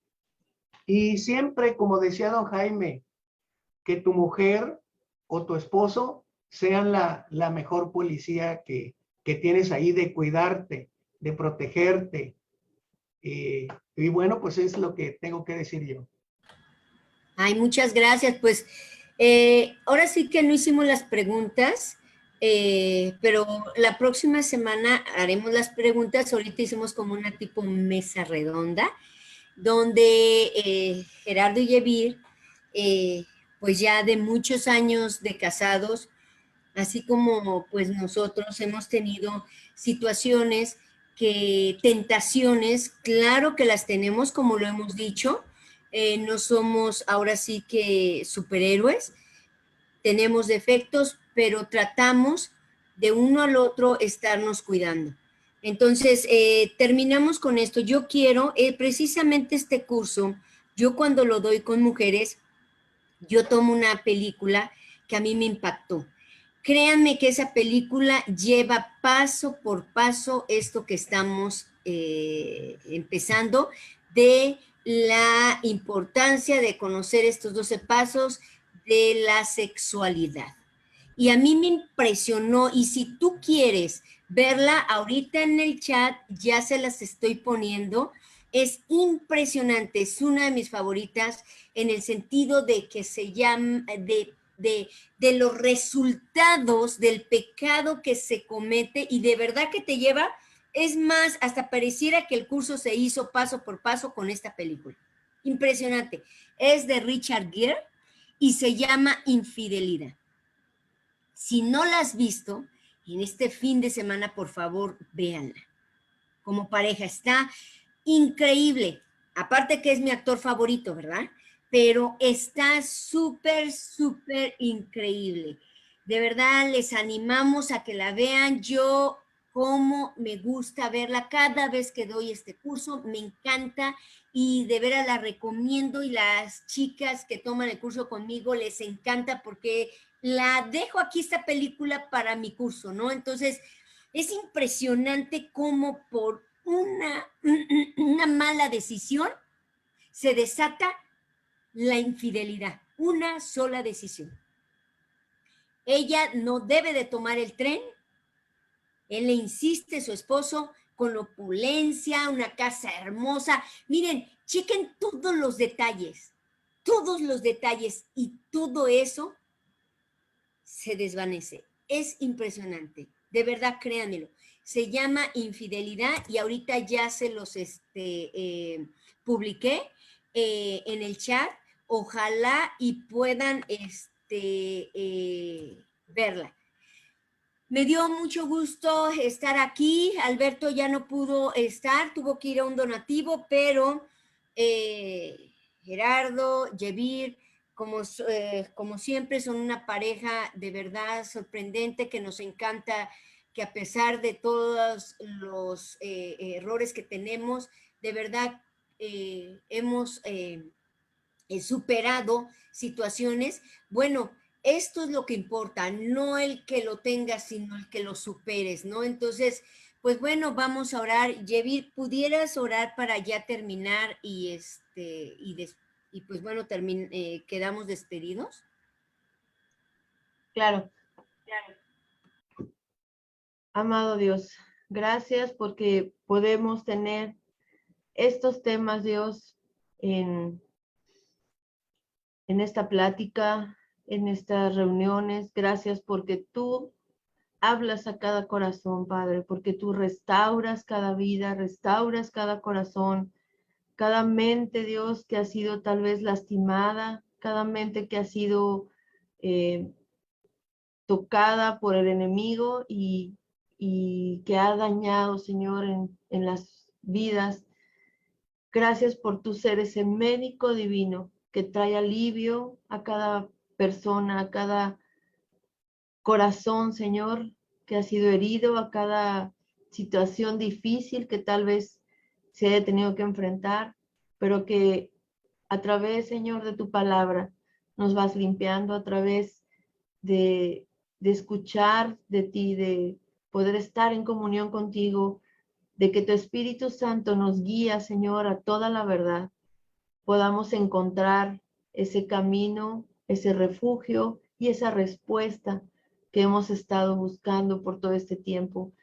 Y siempre, como decía don Jaime, que tu mujer o tu esposo sean la mejor policía que tienes ahí de cuidarte, de protegerte. Y bueno, pues es lo que tengo que decir yo. Ay, muchas gracias. Pues ahora sí que no hicimos las preguntas, pero la próxima semana haremos las preguntas. Ahorita hicimos como una tipo mesa redonda, donde Gerardo y Yevir, pues ya de muchos años de casados, así como pues nosotros hemos tenido situaciones tentaciones, claro que las tenemos, como lo hemos dicho, no somos ahora sí que superhéroes, tenemos defectos, pero tratamos de uno al otro estarnos cuidando. Entonces, terminamos con esto. Yo quiero, precisamente este curso, yo cuando lo doy con mujeres, yo tomo una película que a mí me impactó. Créanme que esa película lleva paso por paso esto que estamos empezando, de la importancia de conocer estos 12 pasos de la sexualidad. Y a mí me impresionó, y si tú quieres verla ahorita en el chat, ya se las estoy poniendo. Es impresionante, es una de mis favoritas en el sentido de que se llama, de los resultados del pecado que se comete, y de verdad que te lleva, es más, hasta pareciera que el curso se hizo paso por paso con esta película. Impresionante. Es de Richard Gere y se llama Infidelidad. Si no la has visto, en este fin de semana, por favor, véanla. Como pareja, está increíble. Aparte que es mi actor favorito, ¿verdad? Pero está súper, súper increíble. De verdad, les animamos a que la vean. Yo, como me gusta verla cada vez que doy este curso, me encanta y de veras la recomiendo, y las chicas que toman el curso conmigo les encanta porque la dejo aquí esta película para mi curso, ¿no? Entonces, es impresionante cómo por una mala decisión se desata la infidelidad, una sola decisión. Ella no debe de tomar el tren, él le insiste, su esposo, con opulencia, una casa hermosa. Miren, chequen todos los detalles, y todo eso se desvanece. Es impresionante, de verdad, créanmelo. Se llama Infidelidad y ahorita ya se los publiqué en el chat. Ojalá y puedan verla. Me dio mucho gusto estar aquí. Alberto ya no pudo estar, tuvo que ir a un donativo, pero Gerardo, Yevir, como siempre, son una pareja de verdad sorprendente, que nos encanta, que a pesar de todos los errores que tenemos, de verdad hemos superado situaciones. Bueno, esto es lo que importa, no el que lo tengas, sino el que lo superes, ¿no? Entonces, Pues bueno, vamos a orar. Yevir, ¿pudieras orar para ya terminar y pues bueno, quedamos despedidos? Claro. Amado Dios, gracias porque podemos tener estos temas, Dios, en esta plática, en estas reuniones. Gracias porque tú hablas a cada corazón, Padre, porque tú restauras cada vida, restauras cada corazón, cada mente, Dios, que ha sido tal vez lastimada, cada mente que ha sido tocada por el enemigo y que ha dañado, Señor, en las vidas. Gracias por tu ser ese médico divino que trae alivio a cada persona, a cada corazón, Señor, que ha sido herido, a cada situación difícil que tal vez se haya tenido que enfrentar, pero que a través, Señor, de tu palabra nos vas limpiando, a través de escuchar de ti, de poder estar en comunión contigo, de que tu Espíritu Santo nos guía, Señor, a toda la verdad, podamos encontrar ese camino, ese refugio y esa respuesta que hemos estado buscando por todo este tiempo.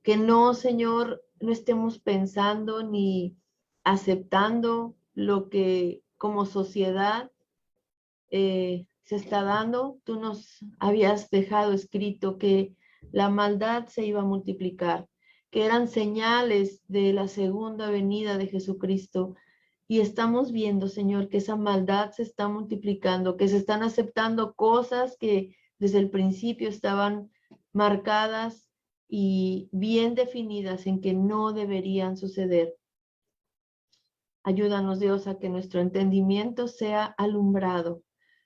Que no, Señor, no estemos pensando ni aceptando lo que como sociedad se está dando. Tú nos habías dejado escrito que la maldad se iba a multiplicar, que eran señales de la segunda venida de Jesucristo. Y estamos viendo, Señor, que esa maldad se está multiplicando, que se están aceptando cosas que desde el principio estaban marcadas y bien definidas en que no deberían suceder. Ayúdanos, Dios, a que nuestro entendimiento sea alumbrado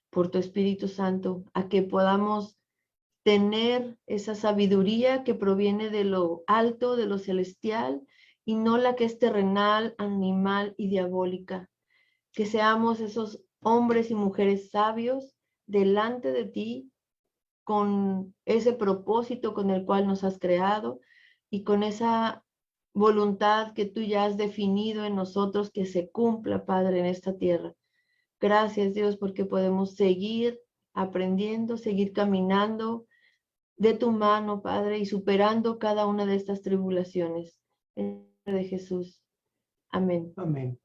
por tu Espíritu Santo, a que podamos tener esa sabiduría que proviene de lo alto, de lo celestial, y no la que es terrenal, animal y diabólica. Que seamos esos hombres y mujeres sabios delante de ti, con ese propósito con el cual nos has creado y con esa voluntad que tú ya has definido en nosotros que se cumpla, Padre, en esta tierra. Gracias, Dios, porque podemos seguir aprendiendo, seguir caminando de tu mano, Padre, y superando cada una de estas tribulaciones. En el nombre de Jesús. Amén. Amén.